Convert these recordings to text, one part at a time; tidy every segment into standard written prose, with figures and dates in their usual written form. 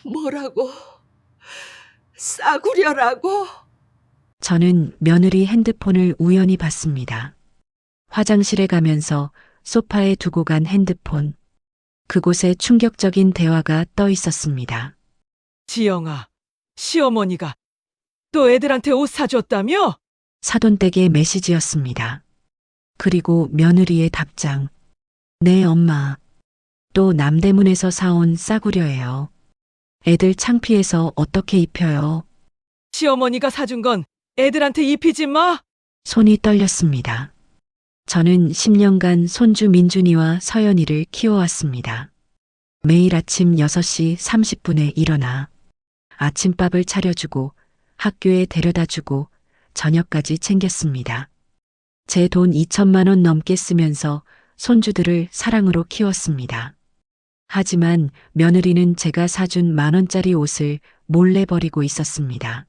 뭐라고? 싸구려라고? 저는 며느리 핸드폰을 우연히 봤습니다. 화장실에 가면서 소파에 두고 간 핸드폰. 그곳에 충격적인 대화가 떠 있었습니다. 지영아, 시어머니가 또 애들한테 옷 사줬다며? 사돈댁의 메시지였습니다. 그리고 며느리의 답장. 네, 엄마. 또 남대문에서 사온 싸구려예요. 애들 창피해서 어떻게 입혀요? 시어머니가 사준 건 애들한테 입히지 마? 손이 떨렸습니다. 저는 10년간 손주 민준이와 서연이를 키워왔습니다. 매일 아침 6시 30분에 일어나 아침밥을 차려주고 학교에 데려다주고 저녁까지 챙겼습니다. 제 돈 2천만 원 넘게 쓰면서 손주들을 사랑으로 키웠습니다. 하지만 며느리는 제가 사준 10,000원짜리 옷을 몰래 버리고 있었습니다.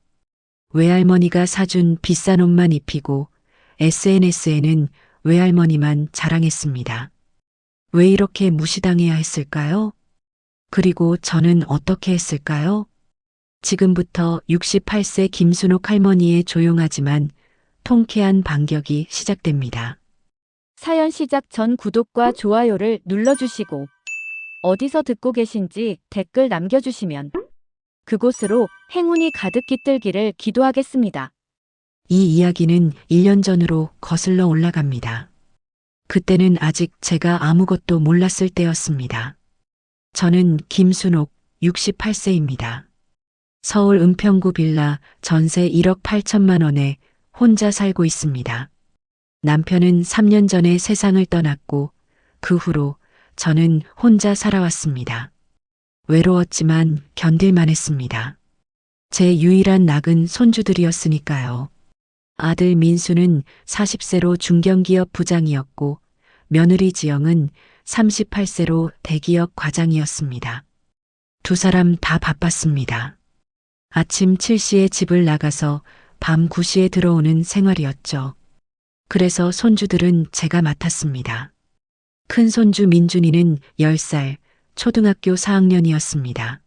외할머니가 사준 비싼 옷만 입히고 SNS에는 외할머니만 자랑했습니다. 왜 이렇게 무시당해야 했을까요? 그리고 저는 어떻게 했을까요? 지금부터 68세 김순옥 할머니의 조용하지만 통쾌한 반격이 시작됩니다. 사연 시작 전 구독과 좋아요를 눌러주시고 어디서 듣고 계신지 댓글 남겨주시면 그곳으로 행운이 가득 깃들기를 기도하겠습니다. 이 이야기는 1년 전으로 거슬러 올라갑니다. 그때는 아직 제가 아무것도 몰랐을 때였습니다. 저는 김순옥 68세입니다. 서울 은평구 빌라 전세 1억 8천만 원에 혼자 살고 있습니다. 남편은 3년 전에 세상을 떠났고 그 후로 저는 혼자 살아왔습니다. 외로웠지만 견딜만 했습니다. 제 유일한 낙은 손주들이었으니까요. 아들 민수는 40세로 중견기업 부장이었고 며느리 지영은 38세로 대기업 과장이었습니다. 두 사람 다 바빴습니다. 아침 7시에 집을 나가서 밤 9시에 들어오는 생활이었죠. 그래서 손주들은 제가 맡았습니다. 큰 손주 민준이는 10살, 초등학교 4학년이었습니다.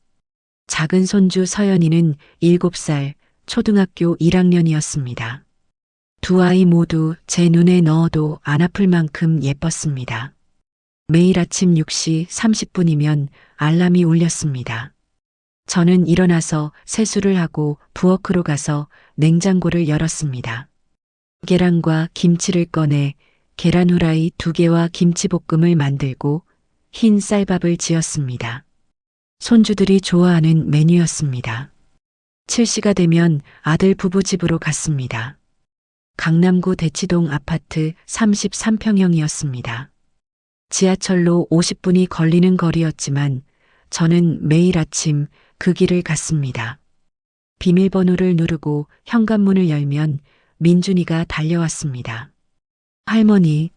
작은 손주 서연이는 7살, 초등학교 1학년이었습니다. 두 아이 모두 제 눈에 넣어도 안 아플 만큼 예뻤습니다. 매일 아침 6시 30분이면 알람이 울렸습니다. 저는 일어나서 세수를 하고 부엌으로 가서 냉장고를 열었습니다. 계란과 김치를 꺼내 계란 후라이 2개와 김치볶음을 만들고 흰 쌀밥을 지었습니다. 손주들이 좋아하는 메뉴였습니다. 7시가 되면 아들 부부 집으로 갔습니다. 강남구 대치동 아파트 33평형이었습니다. 지하철로 50분이 걸리는 거리였지만 저는 매일 아침 그 길을 갔습니다. 비밀번호를 누르고 현관문을 열면 민준이가 달려왔습니다. 할머니,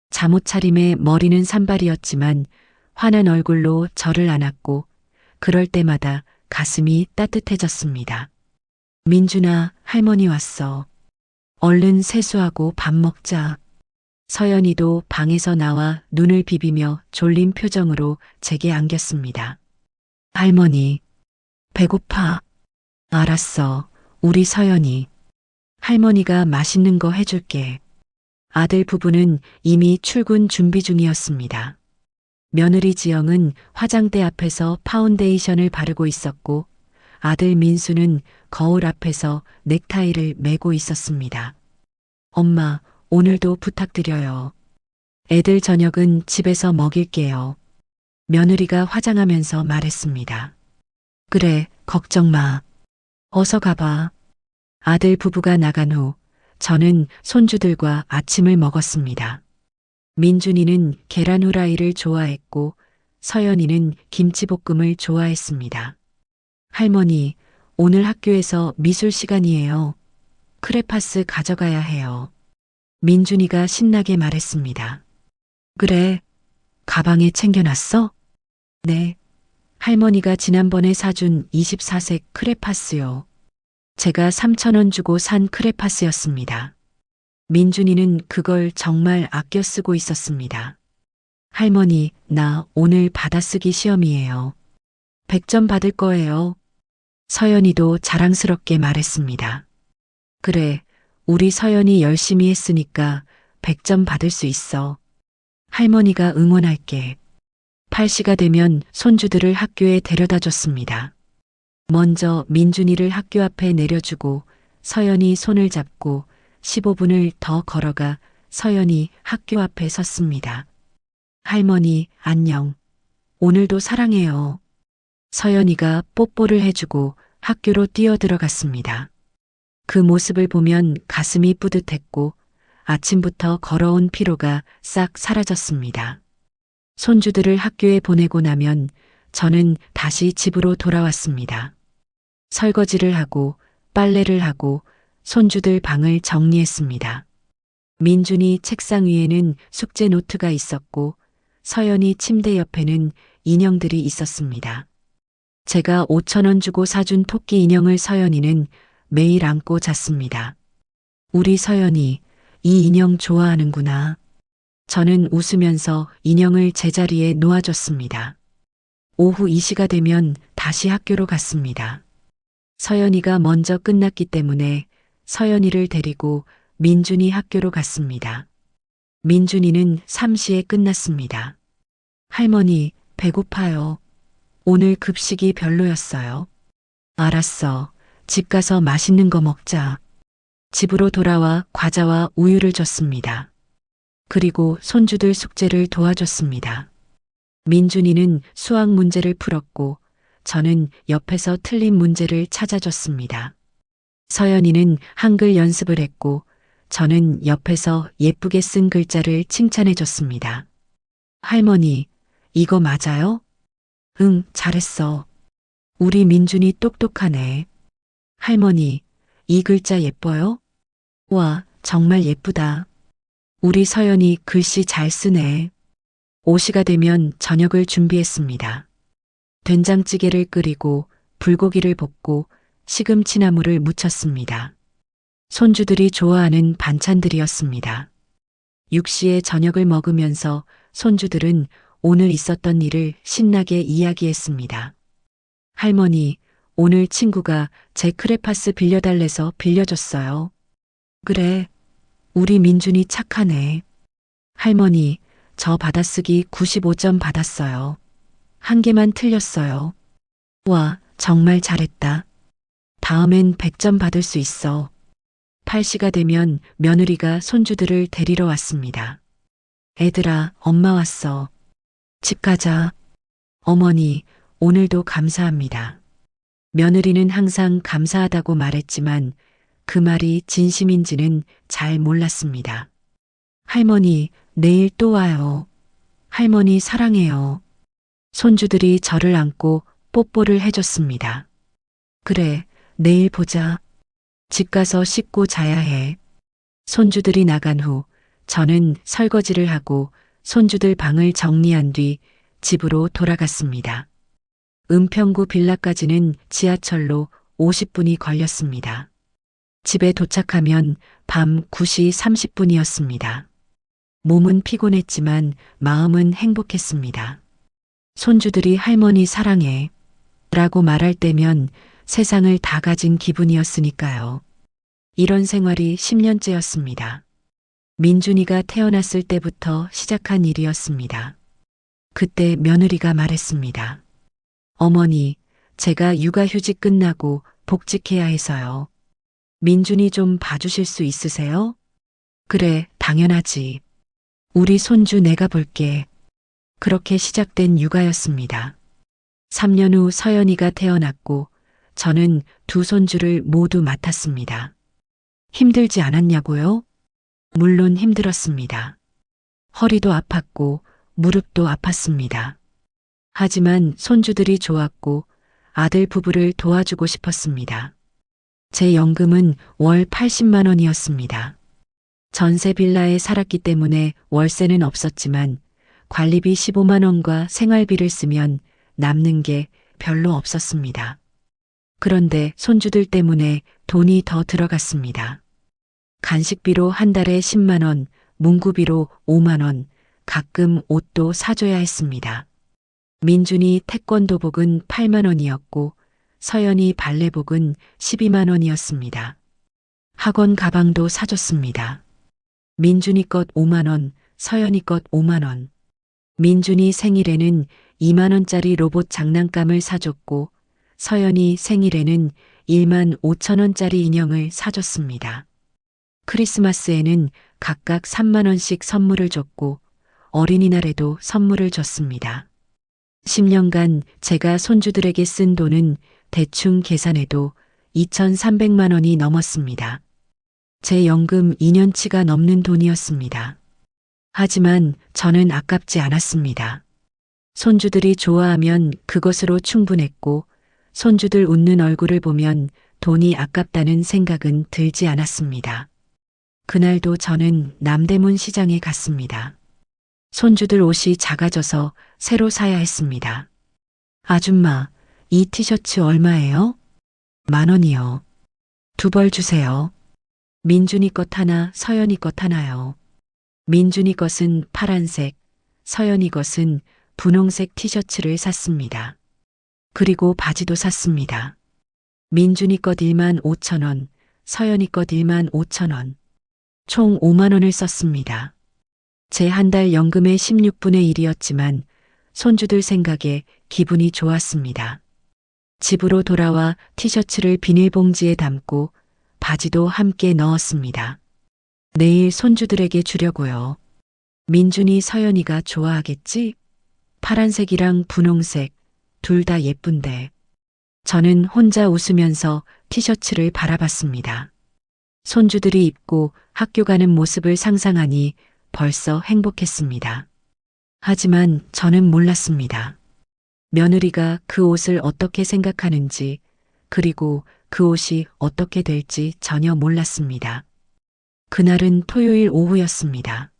잠옷 차림에 머리는 산발이었지만 환한 얼굴로 저를 안았고 그럴 때마다 가슴이 따뜻해졌습니다. 민준아, 할머니 왔어. 얼른 세수하고 밥 먹자. 서연이도 방에서 나와 눈을 비비며 졸린 표정으로 제게 안겼습니다. 할머니, 배고파. 알았어, 우리 서연이. 할머니가 맛있는 거 해줄게. 아들 부부는 이미 출근 준비 중이었습니다. 며느리 지영은 화장대 앞에서 파운데이션을 바르고 있었고 아들 민수는 거울 앞에서 넥타이를 매고 있었습니다. 엄마, 오늘도 부탁드려요. 애들 저녁은 집에서 먹일게요. 며느리가 화장하면서 말했습니다. 그래, 걱정 마. 어서 가봐. 아들 부부가 나간 후 저는 손주들과 아침을 먹었습니다. 민준이는 계란 후라이를 좋아했고 서연이는 김치볶음을 좋아했습니다. 할머니, 오늘 학교에서 미술 시간이에요. 크레파스 가져가야 해요. 민준이가 신나게 말했습니다. 그래, 가방에 챙겨놨어? 네. 할머니가 지난번에 사준 24색 크레파스요. 제가 3,000원 주고 산 크레파스였습니다. 민준이는 그걸 정말 아껴 쓰고 있었습니다. 할머니, 나 오늘 받아쓰기 시험이에요. 100점 받을 거예요. 서연이도 자랑스럽게 말했습니다. 그래, 우리 서연이 열심히 했으니까 100점 받을 수 있어. 할머니가 응원할게. 8시가 되면 손주들을 학교에 데려다 줬습니다. 먼저 민준이를 학교 앞에 내려주고 서연이 손을 잡고 15분을 더 걸어가 서연이 학교 앞에 섰습니다. 할머니, 안녕. 오늘도 사랑해요. 서연이가 뽀뽀를 해주고 학교로 뛰어들어갔습니다. 그 모습을 보면 가슴이 뿌듯했고 아침부터 걸어온 피로가 싹 사라졌습니다. 손주들을 학교에 보내고 나면 저는 다시 집으로 돌아왔습니다. 설거지를 하고 빨래를 하고 손주들 방을 정리했습니다. 민준이 책상 위에는 숙제 노트가 있었고 서연이 침대 옆에는 인형들이 있었습니다. 제가 5,000원 주고 사준 토끼 인형을 서연이는 매일 안고 잤습니다. 우리 서연이 이 인형 좋아하는구나. 저는 웃으면서 인형을 제자리에 놓아줬습니다. 오후 2시가 되면 다시 학교로 갔습니다. 서연이가 먼저 끝났기 때문에 서연이를 데리고 민준이 학교로 갔습니다. 민준이는 3시에 끝났습니다. 할머니, 배고파요. 오늘 급식이 별로였어요. 알았어. 집 가서 맛있는 거 먹자. 집으로 돌아와 과자와 우유를 줬습니다. 그리고 손주들 숙제를 도와줬습니다. 민준이는 수학 문제를 풀었고 저는 옆에서 틀린 문제를 찾아줬습니다. 서연이는 한글 연습을 했고 저는 옆에서 예쁘게 쓴 글자를 칭찬해줬습니다. 할머니, 이거 맞아요? 응, 잘했어. 우리 민준이 똑똑하네. 할머니, 이 글자 예뻐요? 와, 정말 예쁘다. 우리 서연이 글씨 잘 쓰네. 5시가 되면 저녁을 준비했습니다. 된장찌개를 끓이고 불고기를 볶고 시금치나물을 무쳤습니다. 손주들이 좋아하는 반찬들이었습니다. 6시에 저녁을 먹으면서 손주들은 오늘 있었던 일을 신나게 이야기했습니다. 할머니, 오늘 친구가 제 크레파스 빌려달래서 빌려줬어요. 그래, 우리 민준이 착하네. 할머니, 저 받아쓰기 95점 받았어요. 한 개만 틀렸어요. 와, 정말 잘했다. 다음엔 100점 받을 수 있어. 8시가 되면 며느리가 손주들을 데리러 왔습니다. 애들아, 엄마 왔어. 집 가자. 어머니, 오늘도 감사합니다. 며느리는 항상 감사하다고 말했지만 그 말이 진심인지는 잘 몰랐습니다. 할머니, 내일 또 와요. 할머니 사랑해요. 손주들이 저를 안고 뽀뽀를 해줬습니다. 그래, 내일 보자. 집 가서 씻고 자야 해. 손주들이 나간 후 저는 설거지를 하고 손주들 방을 정리한 뒤 집으로 돌아갔습니다. 은평구 빌라까지는 지하철로 50분이 걸렸습니다. 집에 도착하면 밤 9시 30분이었습니다. 몸은 피곤했지만 마음은 행복했습니다. 손주들이 할머니 사랑해 라고 말할 때면 세상을 다 가진 기분이었으니까요. 이런 생활이 10년째였습니다. 민준이가 태어났을 때부터 시작한 일이었습니다. 그때 며느리가 말했습니다. 어머니, 제가 육아휴직 끝나고 복직해야 해서요. 민준이 좀 봐주실 수 있으세요? 그래, 당연하지. 우리 손주 내가 볼게. 그렇게 시작된 육아였습니다. 3년 후 서연이가 태어났고 저는 두 손주를 모두 맡았습니다. 힘들지 않았냐고요? 물론 힘들었습니다. 허리도 아팠고 무릎도 아팠습니다. 하지만 손주들이 좋았고 아들 부부를 도와주고 싶었습니다. 제 연금은 월 80만 원이었습니다. 전세 빌라에 살았기 때문에 월세는 없었지만 관리비 15만 원과 생활비를 쓰면 남는 게 별로 없었습니다. 그런데 손주들 때문에 돈이 더 들어갔습니다. 간식비로 한 달에 10만 원, 문구비로 5만 원, 가끔 옷도 사줘야 했습니다. 민준이 태권도복은 8만 원이었고 서연이 발레복은 12만 원이었습니다. 학원 가방도 사줬습니다. 민준이 것 5만 원, 서연이 것 5만 원. 민준이 생일에는 2만 원짜리 로봇 장난감을 사줬고 서연이 생일에는 1만 5천 원짜리 인형을 사줬습니다. 크리스마스에는 각각 3만 원씩 선물을 줬고 어린이날에도 선물을 줬습니다. 10년간 제가 손주들에게 쓴 돈은 대충 계산해도 2,300만 원이 넘었습니다. 제 연금 2년치가 넘는 돈이었습니다. 하지만 저는 아깝지 않았습니다. 손주들이 좋아하면 그것으로 충분했고 손주들 웃는 얼굴을 보면 돈이 아깝다는 생각은 들지 않았습니다. 그날도 저는 남대문 시장에 갔습니다. 손주들 옷이 작아져서 새로 사야 했습니다. 아줌마, 이 티셔츠 얼마예요? 10,000원이요. 2벌 주세요. 민준이 것 하나, 서연이 것 하나요. 민준이 것은 파란색, 서연이 것은 분홍색 티셔츠를 샀습니다. 그리고 바지도 샀습니다. 민준이 것 1만 5천 원, 서연이 것 1만 5천 원. 총 5만 원을 썼습니다. 제 한 달 연금의 16분의 1이었지만 손주들 생각에 기분이 좋았습니다. 집으로 돌아와 티셔츠를 비닐봉지에 담고 바지도 함께 넣었습니다. 내일 손주들에게 주려고요. 민준이 서연이가 좋아하겠지? 파란색이랑 분홍색 둘 다 예쁜데. 저는 혼자 웃으면서 티셔츠를 바라봤습니다. 손주들이 입고 학교 가는 모습을 상상하니 벌써 행복했습니다. 하지만 저는 몰랐습니다. 며느리가 그 옷을 어떻게 생각하는지, 그리고 그 옷이 어떻게 될지 전혀 몰랐습니다. 그날은 토요일 오후였습니다.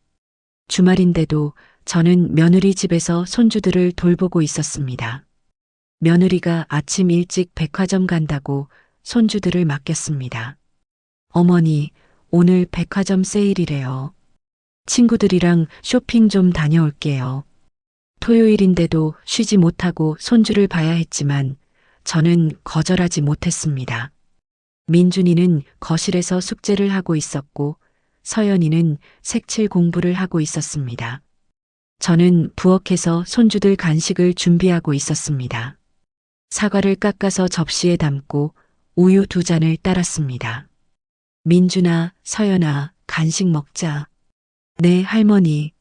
주말인데도 저는 며느리 집에서 손주들을 돌보고 있었습니다. 며느리가 아침 일찍 백화점 간다고 손주들을 맡겼습니다. 어머니, 오늘 백화점 세일이래요. 친구들이랑 쇼핑 좀 다녀올게요. 토요일인데도 쉬지 못하고 손주를 봐야 했지만 저는 거절하지 못했습니다. 민준이는 거실에서 숙제를 하고 있었고 서연이는 색칠 공부를 하고 있었습니다. 저는 부엌에서 손주들 간식을 준비하고 있었습니다. 사과를 깎아서 접시에 담고 우유 2잔을 따랐습니다. 민준아, 서연아, 간식 먹자. 네, 할머니.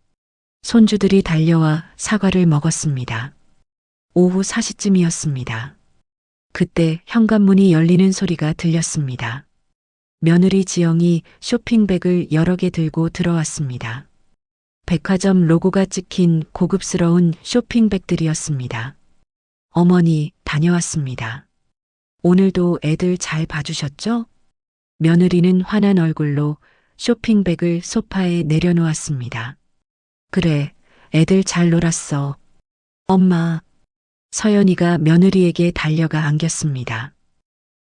손주들이 달려와 사과를 먹었습니다. 오후 4시쯤이었습니다. 그때 현관문이 열리는 소리가 들렸습니다. 며느리 지영이 쇼핑백을 여러 개 들고 들어왔습니다. 백화점 로고가 찍힌 고급스러운 쇼핑백들이었습니다. 어머니, 다녀왔습니다. 오늘도 애들 잘 봐주셨죠? 며느리는 화난 얼굴로 쇼핑백을 소파에 내려놓았습니다. 그래, 애들 잘 놀았어. 엄마. 서연이가 며느리에게 달려가 안겼습니다.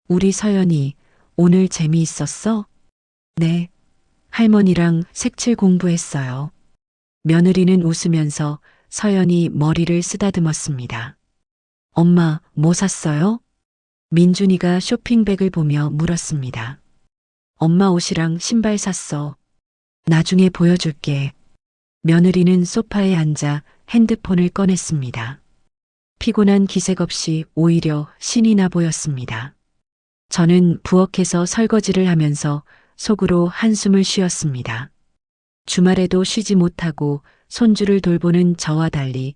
우리 서연이 오늘 재미있었어? 네. 할머니랑 색칠 공부했어요. 며느리는 웃으면서 서연이 머리를 쓰다듬었습니다. 엄마, 뭐 샀어요? 민준이가 쇼핑백을 보며 물었습니다. 엄마 옷이랑 신발 샀어. 나중에 보여줄게. 며느리는 소파에 앉아 핸드폰을 꺼냈습니다. 피곤한 기색 없이 오히려 신이 나 보였습니다. 저는 부엌에서 설거지를 하면서 속으로 한숨을 쉬었습니다. 주말에도 쉬지 못하고 손주를 돌보는 저와 달리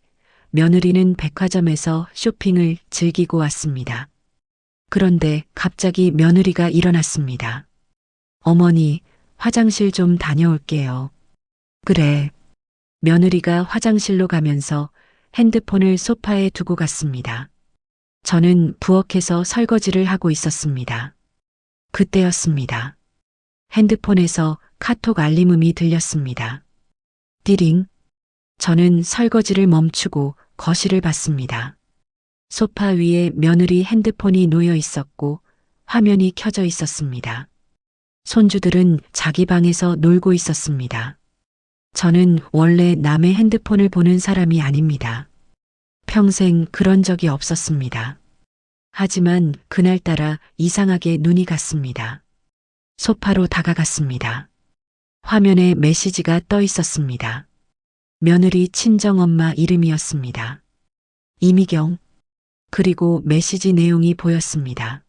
며느리는 백화점에서 쇼핑을 즐기고 왔습니다. 그런데 갑자기 며느리가 일어났습니다. 어머니, 화장실 좀 다녀올게요. 그래. 며느리가 화장실로 가면서 핸드폰을 소파에 두고 갔습니다. 저는 부엌에서 설거지를 하고 있었습니다. 그때였습니다. 핸드폰에서 카톡 알림음이 들렸습니다. 띠링. 저는 설거지를 멈추고 거실을 봤습니다. 소파 위에 며느리 핸드폰이 놓여 있었고 화면이 켜져 있었습니다. 손주들은 자기 방에서 놀고 있었습니다. 저는 원래 남의 핸드폰을 보는 사람이 아닙니다. 평생 그런 적이 없었습니다. 하지만 그날따라 이상하게 눈이 갔습니다. 소파로 다가갔습니다. 화면에 메시지가 떠 있었습니다. 며느리 친정엄마 이름이었습니다. 이미경. 그리고 메시지 내용이 보였습니다.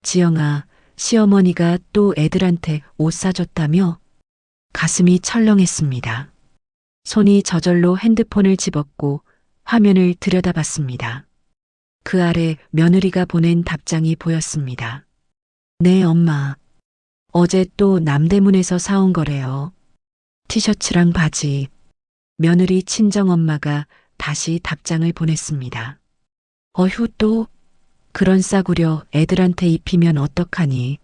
지영아, 시어머니가 또 애들한테 옷 사줬다며? 가슴이 철렁했습니다. 손이 저절로 핸드폰을 집었고 화면을 들여다봤습니다. 그 아래 며느리가 보낸 답장이 보였습니다. 네, 엄마. 어제 또 남대문에서 사온 거래요. 티셔츠랑 바지. 며느리 친정엄마가 다시 답장을 보냈습니다. 어휴, 또? 그런 싸구려 애들한테 입히면 어떡하니?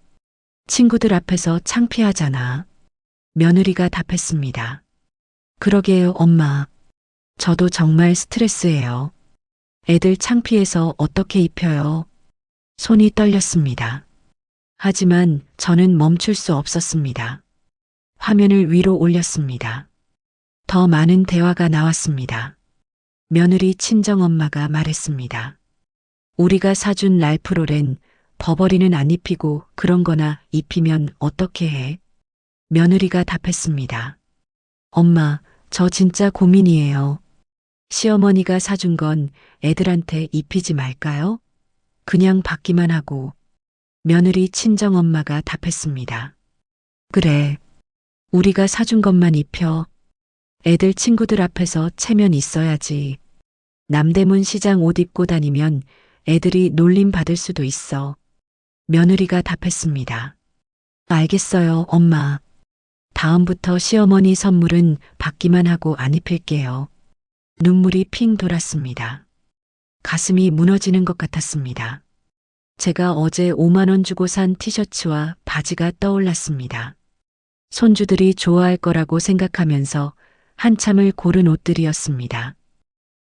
친구들 앞에서 창피하잖아. 며느리가 답했습니다. 그러게요, 엄마. 저도 정말 스트레스예요. 애들 창피해서 어떻게 입혀요? 손이 떨렸습니다. 하지만 저는 멈출 수 없었습니다. 화면을 위로 올렸습니다. 더 많은 대화가 나왔습니다. 며느리 친정엄마가 말했습니다. 우리가 사준 랄프로렌 버버리는 안 입히고 그런 거나 입히면 어떻게 해? 며느리가 답했습니다. 엄마, 저 진짜 고민이에요. 시어머니가 사준 건 애들한테 입히지 말까요? 그냥 받기만 하고. 며느리 친정엄마가 답했습니다. 그래. 우리가 사준 것만 입혀. 애들 친구들 앞에서 체면 있어야지. 남대문 시장 옷 입고 다니면 애들이 놀림 받을 수도 있어. 며느리가 답했습니다. 알겠어요, 엄마. 다음부터 시어머니 선물은 받기만 하고 안 입힐게요. 눈물이 핑 돌았습니다. 가슴이 무너지는 것 같았습니다. 제가 어제 5만 원 주고 산 티셔츠와 바지가 떠올랐습니다. 손주들이 좋아할 거라고 생각하면서 한참을 고른 옷들이었습니다.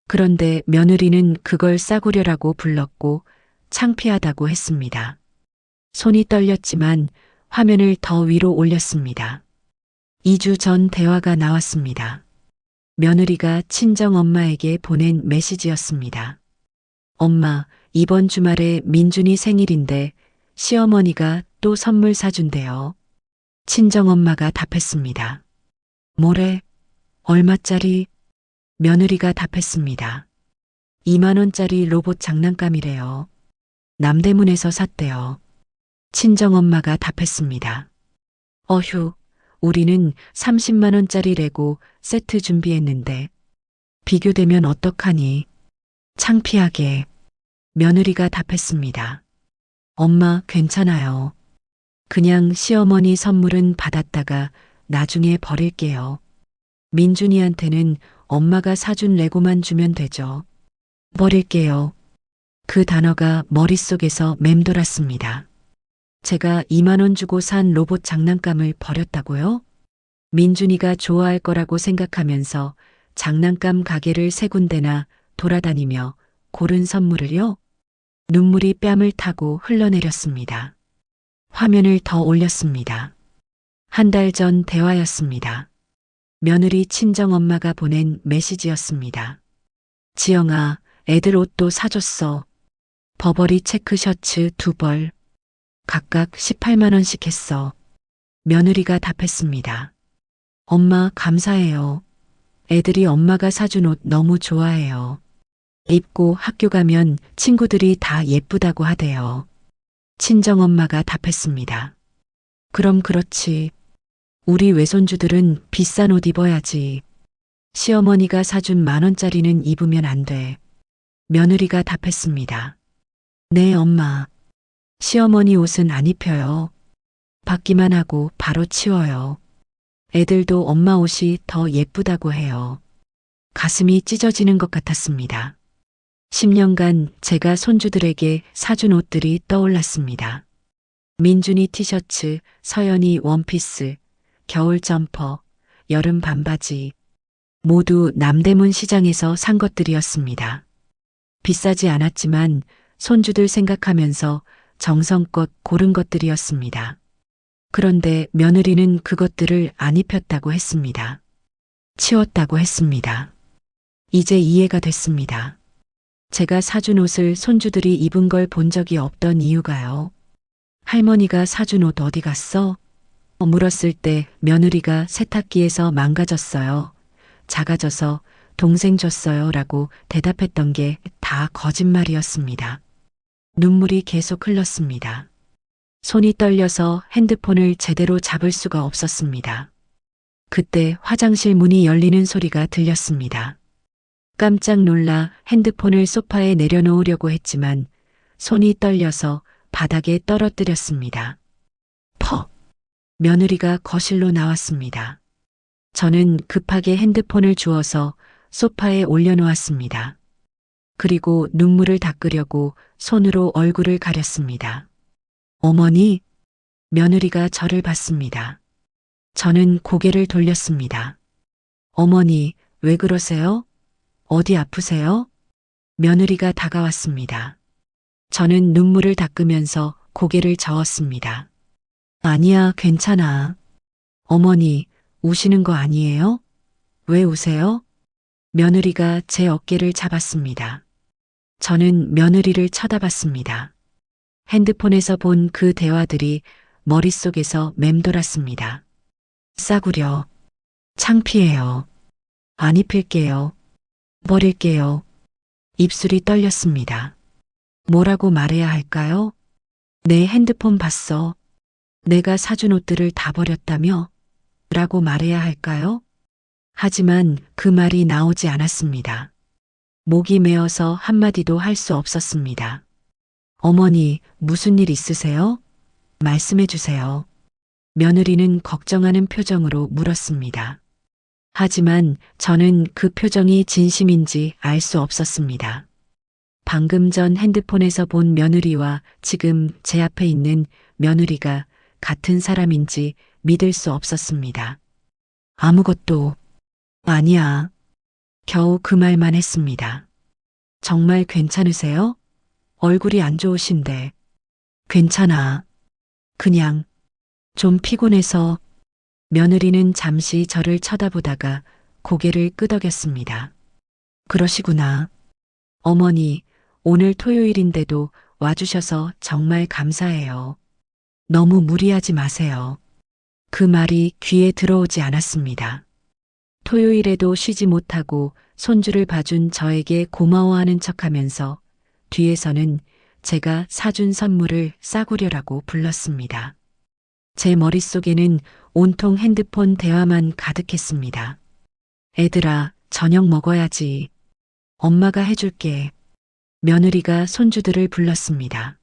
그런데 며느리는 그걸 싸구려라고 불렀고 창피하다고 했습니다. 손이 떨렸지만 화면을 더 위로 올렸습니다. 2주 전 대화가 나왔습니다. 며느리가 친정엄마에게 보낸 메시지였습니다. 엄마, 이번 주말에 민준이 생일인데 시어머니가 또 선물 사준대요. 친정엄마가 답했습니다. 뭐래? 얼마짜리? 며느리가 답했습니다. 2만 원짜리 로봇 장난감이래요. 남대문에서 샀대요. 친정엄마가 답했습니다. 어휴, 우리는 30만 원짜리 레고 세트 준비했는데 비교되면 어떡하니? 창피하게. 며느리가 답했습니다. 엄마, 괜찮아요. 그냥 시어머니 선물은 받았다가 나중에 버릴게요. 민준이한테는 엄마가 사준 레고만 주면 되죠. 버릴게요. 그 단어가 머릿속에서 맴돌았습니다. 제가 2만 원 주고 산 로봇 장난감을 버렸다고요? 민준이가 좋아할 거라고 생각하면서 장난감 가게를 3군데나 돌아다니며 고른 선물을요? 눈물이 뺨을 타고 흘러내렸습니다. 화면을 더 올렸습니다. 한 달 전 대화였습니다. 며느리 친정엄마가 보낸 메시지였습니다. 지영아, 애들 옷도 사줬어. 버버리 체크 셔츠 2벌. 각각 18만 원씩 했어. 며느리가 답했습니다. 엄마, 감사해요. 애들이 엄마가 사준 옷 너무 좋아해요. 입고 학교 가면 친구들이 다 예쁘다고 하대요. 친정엄마가 답했습니다. 그럼 그렇지. 우리 외손주들은 비싼 옷 입어야지. 시어머니가 사준 1만 원짜리는 입으면 안 돼. 며느리가 답했습니다. 네, 엄마. 시어머니 옷은 안 입혀요. 받기만 하고 바로 치워요. 애들도 엄마 옷이 더 예쁘다고 해요. 가슴이 찢어지는 것 같았습니다. 10년간 제가 손주들에게 사준 옷들이 떠올랐습니다. 민준이 티셔츠, 서연이 원피스, 겨울 점퍼, 여름 반바지. 모두 남대문 시장에서 산 것들이었습니다. 비싸지 않았지만 손주들 생각하면서 정성껏 고른 것들이었습니다. 그런데 며느리는 그것들을 안 입혔다고 했습니다. 치웠다고 했습니다. 이제 이해가 됐습니다. 제가 사준 옷을 손주들이 입은 걸 본 적이 없던 이유가요. 할머니가 사준 옷 어디 갔어? 물었을 때 며느리가 세탁기에서 망가졌어요. 작아져서 동생 줬어요. 라고 대답했던 게 다 거짓말이었습니다. 눈물이 계속 흘렀습니다. 손이 떨려서 핸드폰을 제대로 잡을 수가 없었습니다. 그때 화장실 문이 열리는 소리가 들렸습니다. 깜짝 놀라 핸드폰을 소파에 내려놓으려고 했지만 손이 떨려서 바닥에 떨어뜨렸습니다. 퍽! 며느리가 거실로 나왔습니다. 저는 급하게 핸드폰을 주워서 소파에 올려놓았습니다. 그리고 눈물을 닦으려고 손으로 얼굴을 가렸습니다. 어머니, 며느리가 저를 봤습니다. 저는 고개를 돌렸습니다. 어머니, 왜 그러세요? 어디 아프세요? 며느리가 다가왔습니다. 저는 눈물을 닦으면서 고개를 저었습니다. 아니야, 괜찮아. 어머니, 우시는 거 아니에요? 왜 우세요? 며느리가 제 어깨를 잡았습니다. 저는 며느리를 쳐다봤습니다. 핸드폰에서 본 그 대화들이 머릿속에서 맴돌았습니다. 싸구려. 창피해요. 안 입힐게요. 버릴게요. 입술이 떨렸습니다. 뭐라고 말해야 할까요? 내 핸드폰 봤어. 내가 사준 옷들을 다 버렸다며? 라고 말해야 할까요? 하지만 그 말이 나오지 않았습니다. 목이 메어서 한마디도 할 수 없었습니다. 어머니, 무슨 일 있으세요? 말씀해 주세요. 며느리는 걱정하는 표정으로 물었습니다. 하지만 저는 그 표정이 진심인지 알 수 없었습니다. 방금 전 핸드폰에서 본 며느리와 지금 제 앞에 있는 며느리가 같은 사람인지 믿을 수 없었습니다. 아무것도 아니야. 겨우 그 말만 했습니다. 정말 괜찮으세요? 얼굴이 안 좋으신데. 괜찮아. 그냥 좀 피곤해서. 며느리는 잠시 저를 쳐다보다가 고개를 끄덕였습니다. 그러시구나. 어머니, 오늘 토요일인데도 와주셔서 정말 감사해요. 너무 무리하지 마세요. 그 말이 귀에 들어오지 않았습니다. 토요일에도 쉬지 못하고 손주를 봐준 저에게 고마워하는 척하면서 뒤에서는 제가 사준 선물을 싸구려라고 불렀습니다. 제 머릿속에는 온통 핸드폰 대화만 가득했습니다. 애들아, 저녁 먹어야지. 엄마가 해줄게. 며느리가 손주들을 불렀습니다.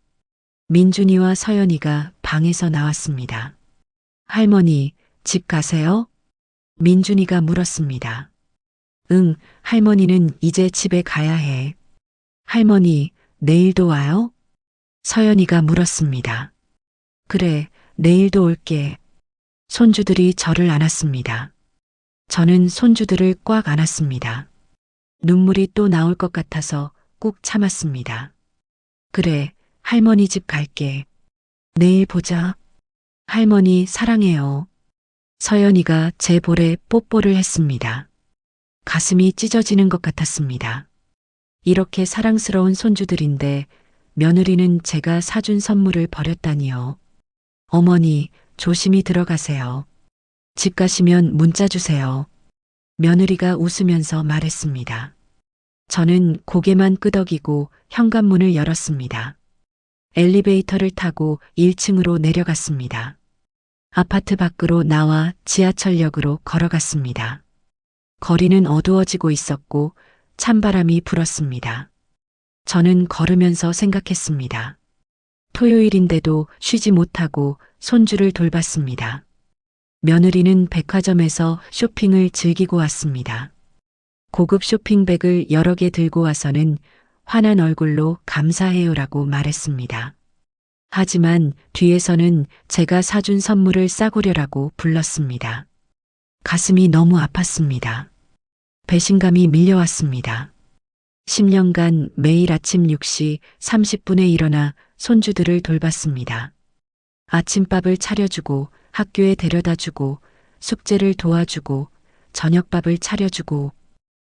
민준이와 서연이가 방에서 나왔습니다. 할머니, 집 가세요? 민준이가 물었습니다. 응, 할머니는 이제 집에 가야 해. 할머니, 내일도 와요? 서연이가 물었습니다. 그래, 내일도 올게. 손주들이 저를 안았습니다. 저는 손주들을 꽉 안았습니다. 눈물이 또 나올 것 같아서 꾹 참았습니다. 그래, 할머니 집 갈게. 내일 보자. 할머니 사랑해요. 서연이가 제 볼에 뽀뽀를 했습니다. 가슴이 찢어지는 것 같았습니다. 이렇게 사랑스러운 손주들인데 며느리는 제가 사준 선물을 버렸다니요. 어머니, 조심히 들어가세요. 집 가시면 문자 주세요. 며느리가 웃으면서 말했습니다. 저는 고개만 끄덕이고 현관문을 열었습니다. 엘리베이터를 타고 1층으로 내려갔습니다. 아파트 밖으로 나와 지하철역으로 걸어갔습니다. 거리는 어두워지고 있었고 찬바람이 불었습니다. 저는 걸으면서 생각했습니다. 토요일인데도 쉬지 못하고 손주를 돌봤습니다. 며느리는 백화점에서 쇼핑을 즐기고 왔습니다. 고급 쇼핑백을 여러 개 들고 와서는 환한 얼굴로 감사해요라고 말했습니다. 하지만 뒤에서는 제가 사준 선물을 싸구려라고 불렀습니다. 가슴이 너무 아팠습니다. 배신감이 밀려왔습니다. 10년간 매일 아침 6시 30분에 일어나 손주들을 돌봤습니다. 아침밥을 차려주고 학교에 데려다주고 숙제를 도와주고 저녁밥을 차려주고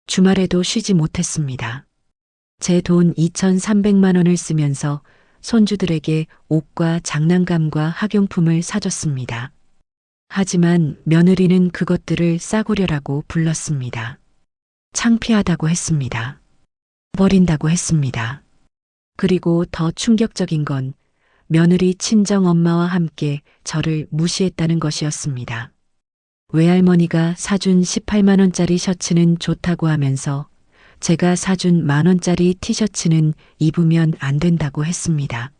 주말에도 쉬지 못했습니다. 제 돈 2,300만 원을 쓰면서 손주들에게 옷과 장난감과 학용품을 사줬습니다. 하지만 며느리는 그것들을 싸구려라고 불렀습니다. 창피하다고 했습니다. 버린다고 했습니다. 그리고 더 충격적인 건 며느리 친정 엄마와 함께 저를 무시했다는 것이었습니다. 외할머니가 사준 18만 원짜리 셔츠는 좋다고 하면서 제가 사준 10,000원짜리 티셔츠는 입으면 안 된다고 했습니다.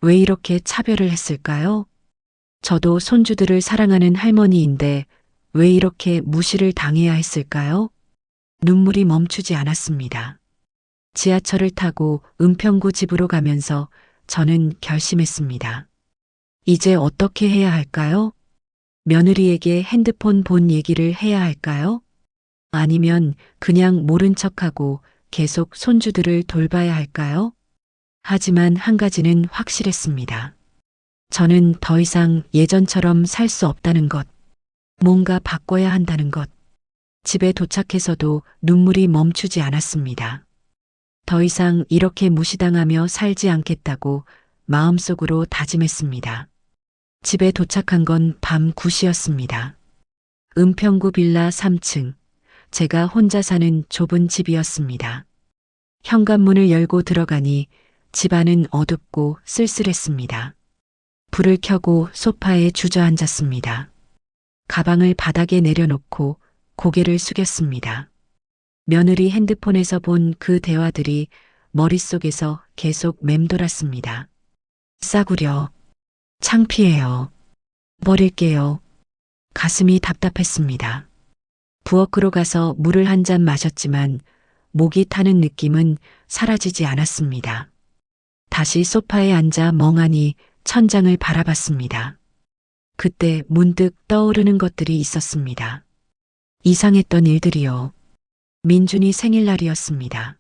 왜 이렇게 차별을 했을까요? 저도 손주들을 사랑하는 할머니인데 왜 이렇게 무시를 당해야 했을까요? 눈물이 멈추지 않았습니다. 지하철을 타고 은평구 집으로 가면서 저는 결심했습니다. 이제 어떻게 해야 할까요? 며느리에게 핸드폰 본 얘기를 해야 할까요? 아니면 그냥 모른 척하고 계속 손주들을 돌봐야 할까요? 하지만 한 가지는 확실했습니다. 저는 더 이상 예전처럼 살 수 없다는 것, 뭔가 바꿔야 한다는 것. 집에 도착해서도 눈물이 멈추지 않았습니다. 더 이상 이렇게 무시당하며 살지 않겠다고 마음속으로 다짐했습니다. 집에 도착한 건 밤 9시였습니다. 은평구 빌라 3층, 제가 혼자 사는 좁은 집이었습니다. 현관문을 열고 들어가니 집안은 어둡고 쓸쓸했습니다. 불을 켜고 소파에 주저앉았습니다. 가방을 바닥에 내려놓고 고개를 숙였습니다. 며느리 핸드폰에서 본 그 대화들이 머릿속에서 계속 맴돌았습니다. 싸구려. 창피해요. 버릴게요. 가슴이 답답했습니다. 부엌으로 가서 물을 한 잔 마셨지만 목이 타는 느낌은 사라지지 않았습니다. 다시 소파에 앉아 멍하니 천장을 바라봤습니다. 그때 문득 떠오르는 것들이 있었습니다. 이상했던 일들이요. 민준이 생일날이었습니다.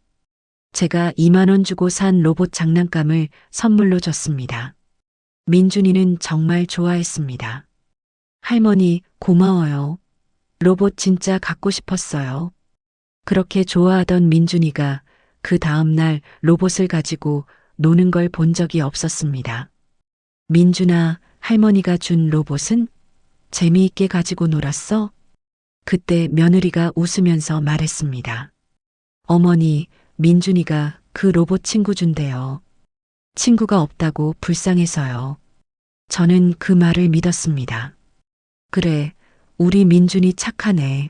제가 2만 원 주고 산 로봇 장난감을 선물로 줬습니다. 민준이는 정말 좋아했습니다. 할머니, 고마워요. 로봇 진짜 갖고 싶었어요. 그렇게 좋아하던 민준이가 그 다음날 로봇을 가지고 노는 걸 본 적이 없었습니다. 민준아, 할머니가 준 로봇은 재미있게 가지고 놀았어? 그때 며느리가 웃으면서 말했습니다. 어머니, 민준이가 그 로봇 친구 준대요. 친구가 없다고 불쌍해서요. 저는 그 말을 믿었습니다. 그래, 우리 민준이 착하네.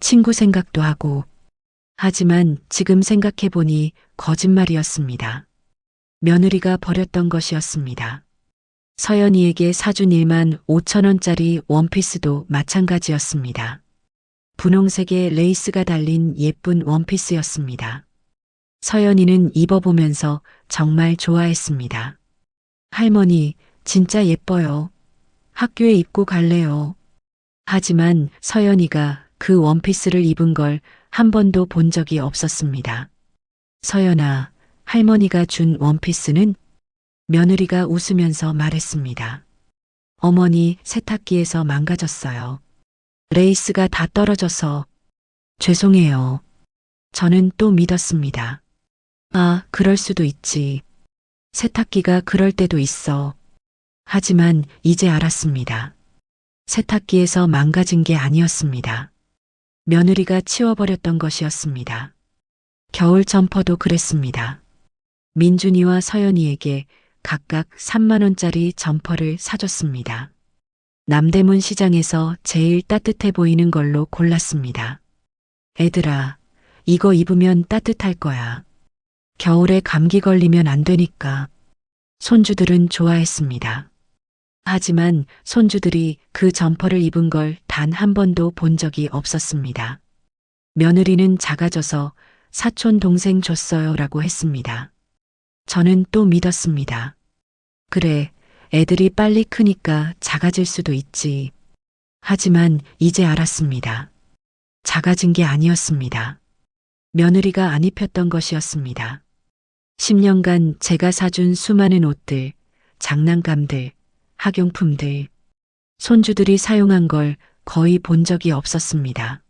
친구 생각도 하고. 하지만 지금 생각해보니 거짓말이었습니다. 며느리가 버렸던 것이었습니다. 서연이에게 사준 15,000원짜리 원피스도 마찬가지였습니다. 분홍색의 레이스가 달린 예쁜 원피스였습니다. 서연이는 입어보면서 정말 좋아했습니다. 할머니, 진짜 예뻐요. 학교에 입고 갈래요. 하지만 서연이가 그 원피스를 입은 걸 한 번도 본 적이 없었습니다. 서연아, 할머니가 준 원피스는? 며느리가 웃으면서 말했습니다. 어머니, 세탁기에서 망가졌어요. 레이스가 다 떨어져서. 죄송해요. 저는 또 믿었습니다. 아, 그럴 수도 있지. 세탁기가 그럴 때도 있어. 하지만 이제 알았습니다. 세탁기에서 망가진 게 아니었습니다. 며느리가 치워버렸던 것이었습니다. 겨울 점퍼도 그랬습니다. 민준이와 서연이에게 각각 3만 원짜리 점퍼를 사줬습니다. 남대문 시장에서 제일 따뜻해 보이는 걸로 골랐습니다. 애들아, 이거 입으면 따뜻할 거야. 겨울에 감기 걸리면 안 되니까. 손주들은 좋아했습니다. 하지만 손주들이 그 점퍼를 입은 걸 단 한 번도 본 적이 없었습니다. 며느리는 작아져서 사촌 동생 줬어요 라고 했습니다. 저는 또 믿었습니다. 그래, 애들이 빨리 크니까 작아질 수도 있지. 하지만 이제 알았습니다. 작아진 게 아니었습니다. 며느리가 안 입혔던 것이었습니다. 10년간 제가 사준 수많은 옷들, 장난감들, 학용품들, 손주들이 사용한 걸 거의 본 적이 없었습니다.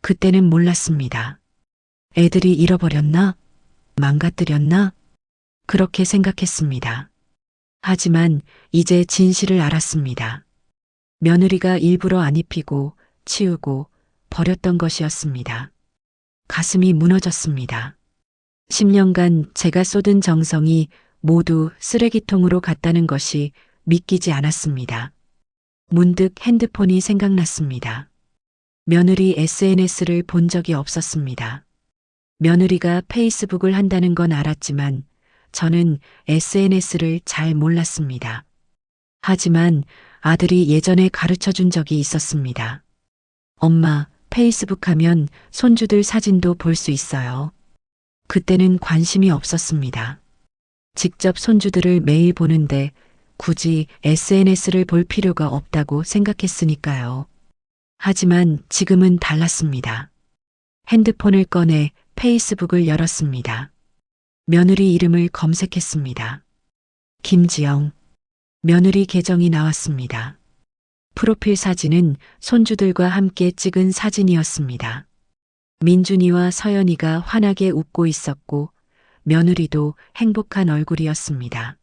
그때는 몰랐습니다. 애들이 잃어버렸나? 망가뜨렸나? 그렇게 생각했습니다. 하지만 이제 진실을 알았습니다. 며느리가 일부러 안 입히고 치우고 버렸던 것이었습니다. 가슴이 무너졌습니다. 10년간 제가 쏟은 정성이 모두 쓰레기통으로 갔다는 것이 믿기지 않았습니다. 문득 핸드폰이 생각났습니다. 며느리 SNS를 본 적이 없었습니다. 며느리가 페이스북을 한다는 건 알았지만 저는 SNS를 잘 몰랐습니다. 하지만 아들이 예전에 가르쳐 준 적이 있었습니다. 엄마, 페이스북 하면 손주들 사진도 볼 수 있어요. 그때는 관심이 없었습니다. 직접 손주들을 매일 보는데 굳이 SNS를 볼 필요가 없다고 생각했으니까요. 하지만 지금은 달랐습니다. 핸드폰을 꺼내 페이스북을 열었습니다. 며느리 이름을 검색했습니다. 김지영. 며느리 계정이 나왔습니다. 프로필 사진은 손주들과 함께 찍은 사진이었습니다. 민준이와 서연이가 환하게 웃고 있었고 며느리도 행복한 얼굴이었습니다.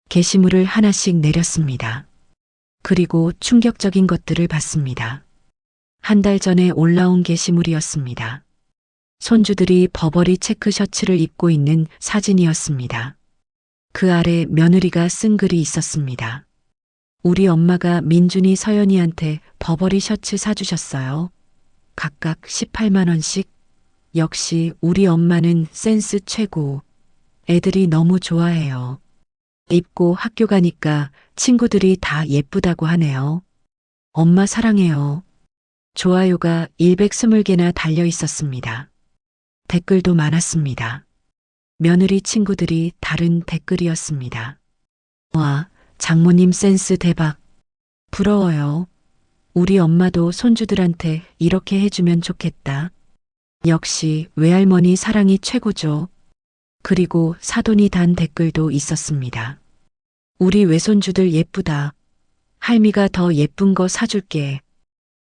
게시물을 하나씩 내렸습니다. 그리고 충격적인 것들을 봤습니다. 한 달 전에 올라온 게시물이었습니다. 손주들이 버버리 체크 셔츠를 입고 있는 사진이었습니다. 그 아래 며느리가 쓴 글이 있었습니다. 우리 엄마가 민준이 서연이한테 버버리 셔츠 사주셨어요. 각각 18만 원씩. 역시 우리 엄마는 센스 최고. 애들이 너무 좋아해요. 입고 학교 가니까 친구들이 다 예쁘다고 하네요. 엄마 사랑해요. 좋아요가 120개나 달려 있었습니다. 댓글도 많았습니다. 며느리 친구들이 다른 댓글이었습니다. 와, 장모님 센스 대박. 부러워요. 우리 엄마도 손주들한테 이렇게 해주면 좋겠다. 역시 외할머니 사랑이 최고죠. 그리고 사돈이 단 댓글도 있었습니다. 우리 외손주들 예쁘다. 할미가 더 예쁜 거 사줄게.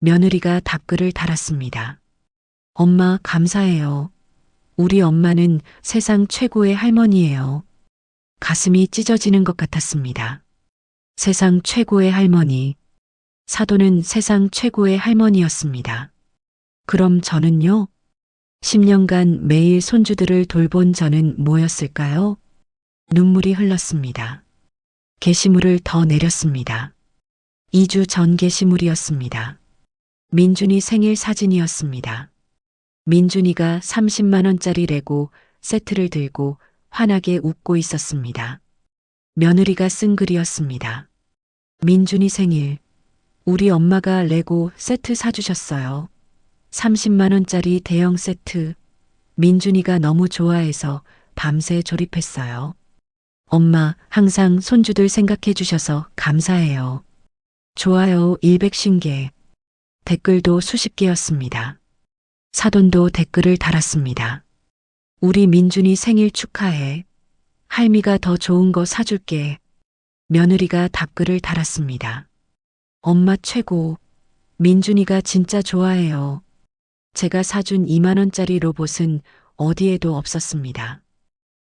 며느리가 답글을 달았습니다. 엄마 감사해요. 우리 엄마는 세상 최고의 할머니예요. 가슴이 찢어지는 것 같았습니다. 세상 최고의 할머니. 사돈은 세상 최고의 할머니였습니다. 그럼 저는요? 10년간 매일 손주들을 돌본 저는 뭐였을까요? 눈물이 흘렀습니다. 게시물을 더 내렸습니다. 2주 전 게시물이었습니다. 민준이 생일 사진이었습니다. 민준이가 30만 원짜리 레고 세트를 들고 환하게 웃고 있었습니다. 며느리가 쓴 글이었습니다. 민준이 생일. 우리 엄마가 레고 세트 사주셨어요. 30만 원짜리 대형 세트. 민준이가 너무 좋아해서 밤새 조립했어요. 엄마 항상 손주들 생각해 주셔서 감사해요. 좋아요 150개. 댓글도 수십 개였습니다. 사돈도 댓글을 달았습니다. 우리 민준이 생일 축하해. 할미가 더 좋은 거 사줄게. 며느리가 답글을 달았습니다. 엄마 최고. 민준이가 진짜 좋아해요. 제가 사준 2만 원짜리 로봇은 어디에도 없었습니다.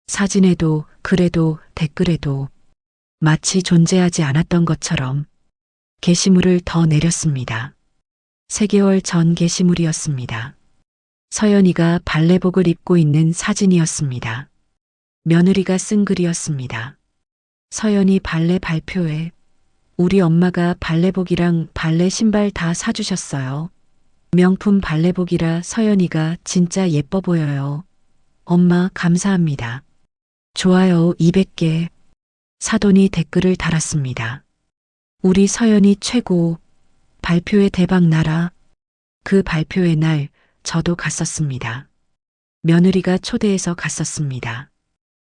사진에도 글에도 댓글에도 마치 존재하지 않았던 것처럼 게시물을 더 내렸습니다. 3개월 전 게시물이었습니다. 서연이가 발레복을 입고 있는 사진이었습니다. 며느리가 쓴 글이었습니다. 서연이 발레 발표회. 우리 엄마가 발레복이랑 발레 신발 다 사주셨어요. 명품 발레복이라 서연이가 진짜 예뻐 보여요. 엄마 감사합니다. 좋아요 200개. 사돈이 댓글을 달았습니다. 우리 서연이 최고. 발표회 대박 나라. 그 발표회 날 저도 갔었습니다. 며느리가 초대해서 갔었습니다.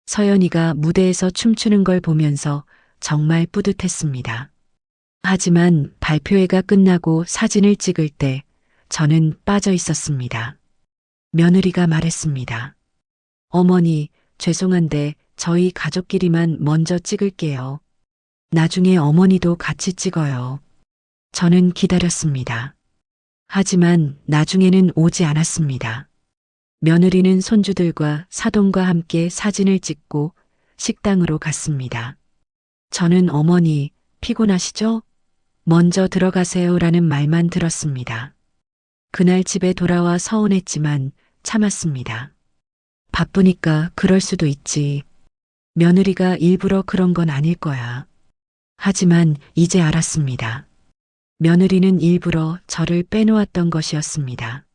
서연이가 무대에서 춤추는 걸 보면서 정말 뿌듯했습니다. 하지만 발표회가 끝나고 사진을 찍을 때 저는 빠져 있었습니다. 며느리가 말했습니다. 어머니, 죄송한데 저희 가족끼리만 먼저 찍을게요. 나중에 어머니도 같이 찍어요. 저는 기다렸습니다. 하지만 나중에는 오지 않았습니다. 며느리는 손주들과 사돈과 함께 사진을 찍고 식당으로 갔습니다. 저는 어머니, 피곤하시죠? 먼저 들어가세요라는 말만 들었습니다. 그날 집에 돌아와 서운했지만 참았습니다. 바쁘니까 그럴 수도 있지. 며느리가 일부러 그런 건 아닐 거야. 하지만 이제 알았습니다. 며느리는 일부러 저를 빼놓았던 것이었습니다.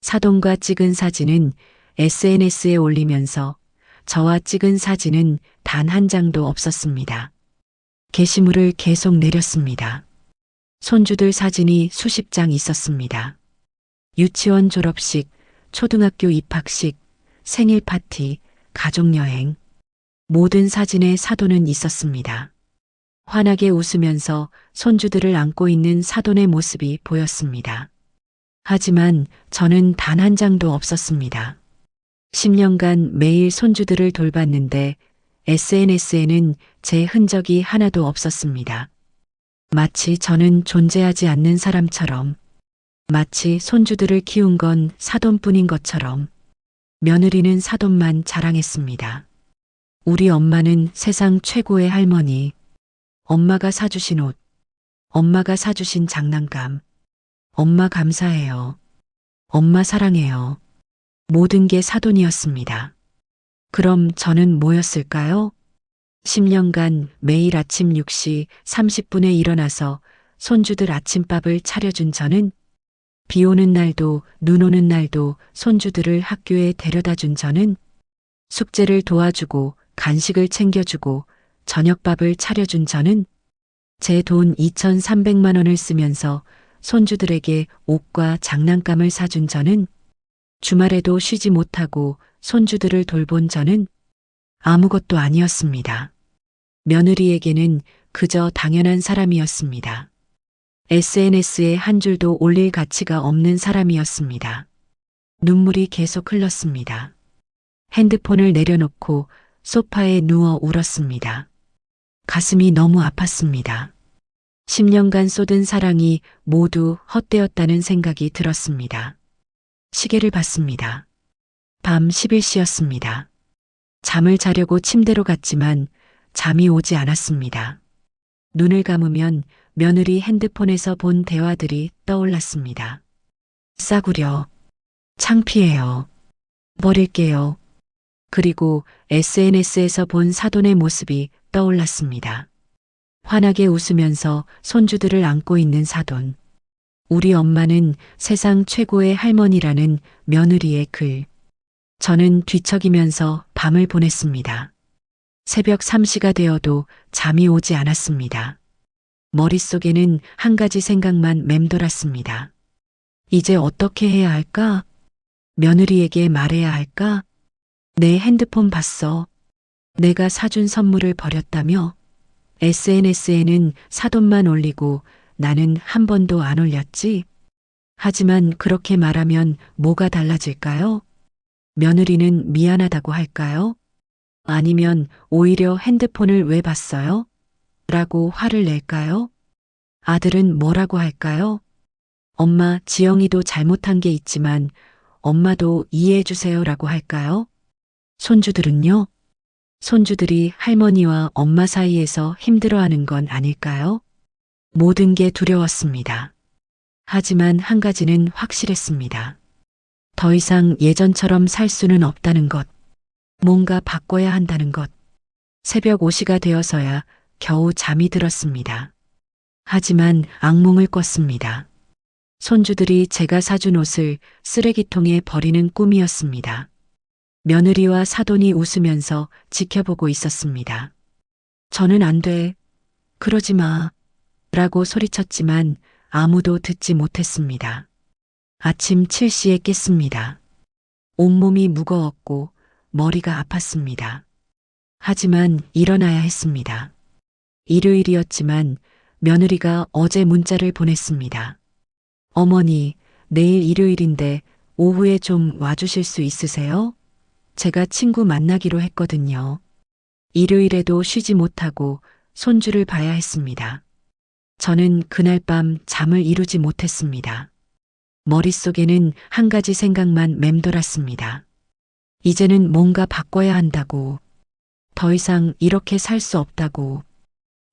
사돈과 찍은 사진은 SNS에 올리면서 저와 찍은 사진은 단 한 장도 없었습니다. 게시물을 계속 내렸습니다. 손주들 사진이 수십 장 있었습니다. 유치원 졸업식, 초등학교 입학식, 생일 파티, 가족여행. 모든 사진에 사돈은 있었습니다. 환하게 웃으면서 손주들을 안고 있는 사돈의 모습이 보였습니다. 하지만 저는 단 한 장도 없었습니다. 10년간 매일 손주들을 돌봤는데 SNS에는 제 흔적이 하나도 없었습니다. 마치 저는 존재하지 않는 사람처럼, 마치 손주들을 키운 건 사돈뿐인 것처럼 며느리는 사돈만 자랑했습니다. 우리 엄마는 세상 최고의 할머니, 엄마가 사주신 옷, 엄마가 사주신 장난감, 엄마 감사해요. 엄마 사랑해요. 모든 게 사돈이었습니다. 그럼 저는 뭐였을까요? 10년간 매일 아침 6시 30분에 일어나서 손주들 아침밥을 차려준 저는, 비 오는 날도 눈 오는 날도 손주들을 학교에 데려다 준 저는, 숙제를 도와주고 간식을 챙겨주고 저녁밥을 차려준 저는, 제 돈 2,300만 원을 쓰면서 손주들에게 옷과 장난감을 사준 저는, 주말에도 쉬지 못하고 손주들을 돌본 저는 아무것도 아니었습니다. 며느리에게는 그저 당연한 사람이었습니다. SNS에 한 줄도 올릴 가치가 없는 사람이었습니다. 눈물이 계속 흘렀습니다. 핸드폰을 내려놓고 소파에 누워 울었습니다. 가슴이 너무 아팠습니다. 10년간 쏟은 사랑이 모두 헛되었다는 생각이 들었습니다. 시계를 봤습니다. 밤 11시였습니다. 잠을 자려고 침대로 갔지만 잠이 오지 않았습니다. 눈을 감으면 며느리 핸드폰에서 본 대화들이 떠올랐습니다. 싸구려. 창피해요. 버릴게요. 그리고 SNS에서 본 사돈의 모습이 떠올랐습니다. 환하게 웃으면서 손주들을 안고 있는 사돈. 우리 엄마는 세상 최고의 할머니라는 며느리의 글. 저는 뒤척이면서 밤을 보냈습니다. 새벽 3시가 되어도 잠이 오지 않았습니다. 머릿속에는 한 가지 생각만 맴돌았습니다. 이제 어떻게 해야 할까? 며느리에게 말해야 할까? 내 핸드폰 봤어. 내가 사준 선물을 버렸다며? SNS에는 사돈만 올리고 나는 한 번도 안 올렸지? 하지만 그렇게 말하면 뭐가 달라질까요? 며느리는 미안하다고 할까요? 아니면 오히려 핸드폰을 왜 봤어요? 라고 화를 낼까요? 아들은 뭐라고 할까요? 엄마, 지영이도 잘못한 게 있지만 엄마도 이해해 주세요라고 할까요? 손주들은요? 손주들이 할머니와 엄마 사이에서 힘들어하는 건 아닐까요? 모든 게 두려웠습니다. 하지만 한 가지는 확실했습니다. 더 이상 예전처럼 살 수는 없다는 것. 뭔가 바꿔야 한다는 것. 새벽 5시가 되어서야 겨우 잠이 들었습니다. 하지만 악몽을 꿨습니다. 손주들이 제가 사준 옷을 쓰레기통에 버리는 꿈이었습니다. 며느리와 사돈이 웃으면서 지켜보고 있었습니다. 저는 안 돼. 그러지 마. 라고 소리쳤지만 아무도 듣지 못했습니다. 아침 7시에 깼습니다. 온몸이 무거웠고 머리가 아팠습니다. 하지만 일어나야 했습니다. 일요일이었지만 며느리가 어제 문자를 보냈습니다. 어머니, 내일 일요일인데 오후에 좀 와주실 수 있으세요? 제가 친구 만나기로 했거든요. 일요일에도 쉬지 못하고 손주를 봐야 했습니다. 저는 그날 밤 잠을 이루지 못했습니다. 머릿속에는 한 가지 생각만 맴돌았습니다. 이제는 뭔가 바꿔야 한다고. 더 이상 이렇게 살 수 없다고.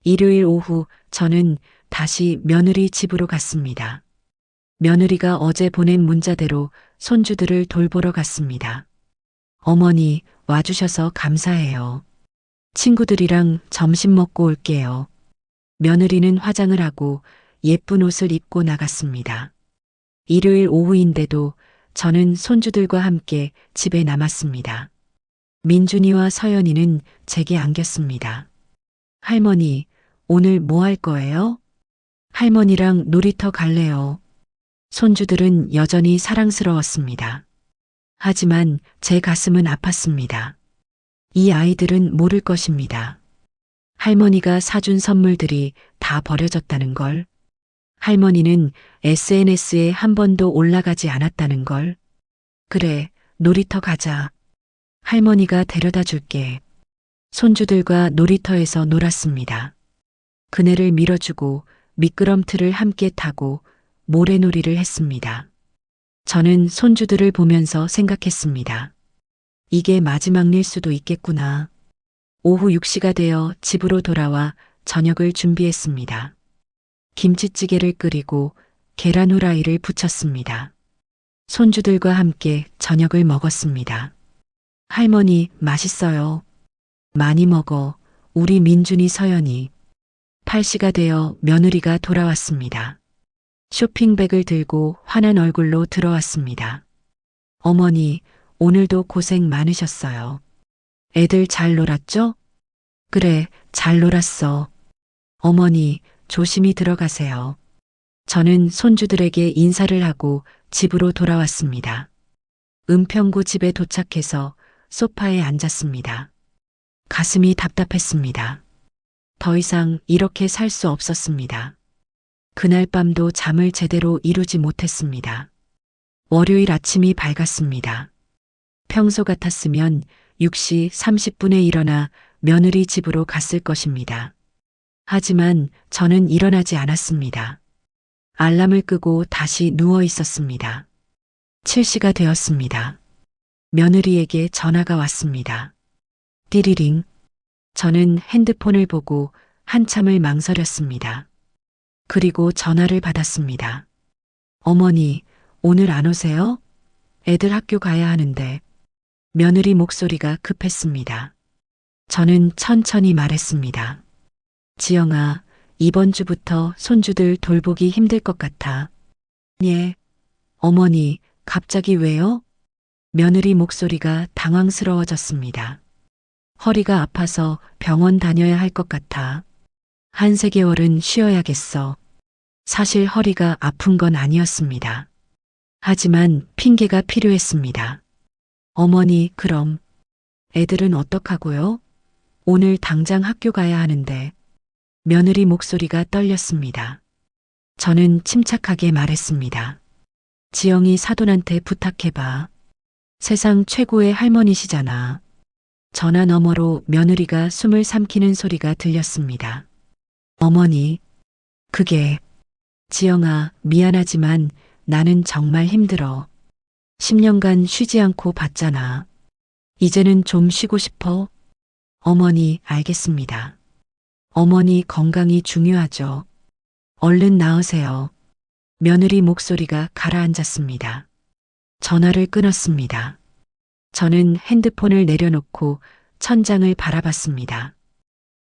일요일 오후 저는 다시 며느리 집으로 갔습니다. 며느리가 어제 보낸 문자대로 손주들을 돌보러 갔습니다. 어머니 와주셔서 감사해요. 친구들이랑 점심 먹고 올게요. 며느리는 화장을 하고 예쁜 옷을 입고 나갔습니다. 일요일 오후인데도 저는 손주들과 함께 집에 남았습니다. 민준이와 서연이는 제게 안겼습니다. 할머니, 오늘 뭐 할 거예요? 할머니랑 놀이터 갈래요. 손주들은 여전히 사랑스러웠습니다. 하지만 제 가슴은 아팠습니다. 이 아이들은 모를 것입니다. 할머니가 사준 선물들이 다 버려졌다는 걸. 할머니는 SNS에 한 번도 올라가지 않았다는 걸. 그래, 놀이터 가자. 할머니가 데려다 줄게. 손주들과 놀이터에서 놀았습니다. 그네를 밀어주고 미끄럼틀을 함께 타고 모래놀이를 했습니다. 저는 손주들을 보면서 생각했습니다. 이게 마지막 일 수도 있겠구나. 오후 6시가 되어 집으로 돌아와 저녁을 준비했습니다. 김치찌개를 끓이고 계란 후라이를 부쳤습니다. 손주들과 함께 저녁을 먹었습니다. 할머니, 맛있어요. 많이 먹어. 우리 민준이 서연이. 8시가 되어 며느리가 돌아왔습니다. 쇼핑백을 들고 환한 얼굴로 들어왔습니다. 어머니, 오늘도 고생 많으셨어요. 애들 잘 놀았죠? 그래, 잘 놀았어. 어머니, 조심히 들어가세요. 저는 손주들에게 인사를 하고 집으로 돌아왔습니다. 은평구 집에 도착해서 소파에 앉았습니다. 가슴이 답답했습니다. 더 이상 이렇게 살 수 없었습니다. 그날 밤도 잠을 제대로 이루지 못했습니다. 월요일 아침이 밝았습니다. 평소 같았으면 6시 30분에 일어나 며느리 집으로 갔을 것입니다. 하지만 저는 일어나지 않았습니다. 알람을 끄고 다시 누워 있었습니다. 7시가 되었습니다. 며느리에게 전화가 왔습니다. 띠리링. 저는 핸드폰을 보고 한참을 망설였습니다. 그리고 전화를 받았습니다. 어머니, 오늘 안 오세요? 애들 학교 가야 하는데. 며느리 목소리가 급했습니다. 저는 천천히 말했습니다. 지영아, 이번 주부터 손주들 돌보기 힘들 것 같아. 예. 어머니, 갑자기 왜요? 며느리 목소리가 당황스러워졌습니다. 허리가 아파서 병원 다녀야 할 것 같아. 한 3개월은 쉬어야겠어. 사실 허리가 아픈 건 아니었습니다. 하지만 핑계가 필요했습니다. 어머니, 그럼 애들은 어떡하고요? 오늘 당장 학교 가야 하는데. 며느리 목소리가 떨렸습니다. 저는 침착하게 말했습니다. 지영이 사돈한테 부탁해봐. 세상 최고의 할머니시잖아. 전화 너머로 며느리가 숨을 삼키는 소리가 들렸습니다. 어머니, 그게. 지영아, 미안하지만 나는 정말 힘들어. 10년간 쉬지 않고 봤잖아. 이제는 좀 쉬고 싶어? 어머니, 알겠습니다. 어머니 건강이 중요하죠. 얼른 나으세요. 며느리 목소리가 가라앉았습니다. 전화를 끊었습니다. 저는 핸드폰을 내려놓고 천장을 바라봤습니다.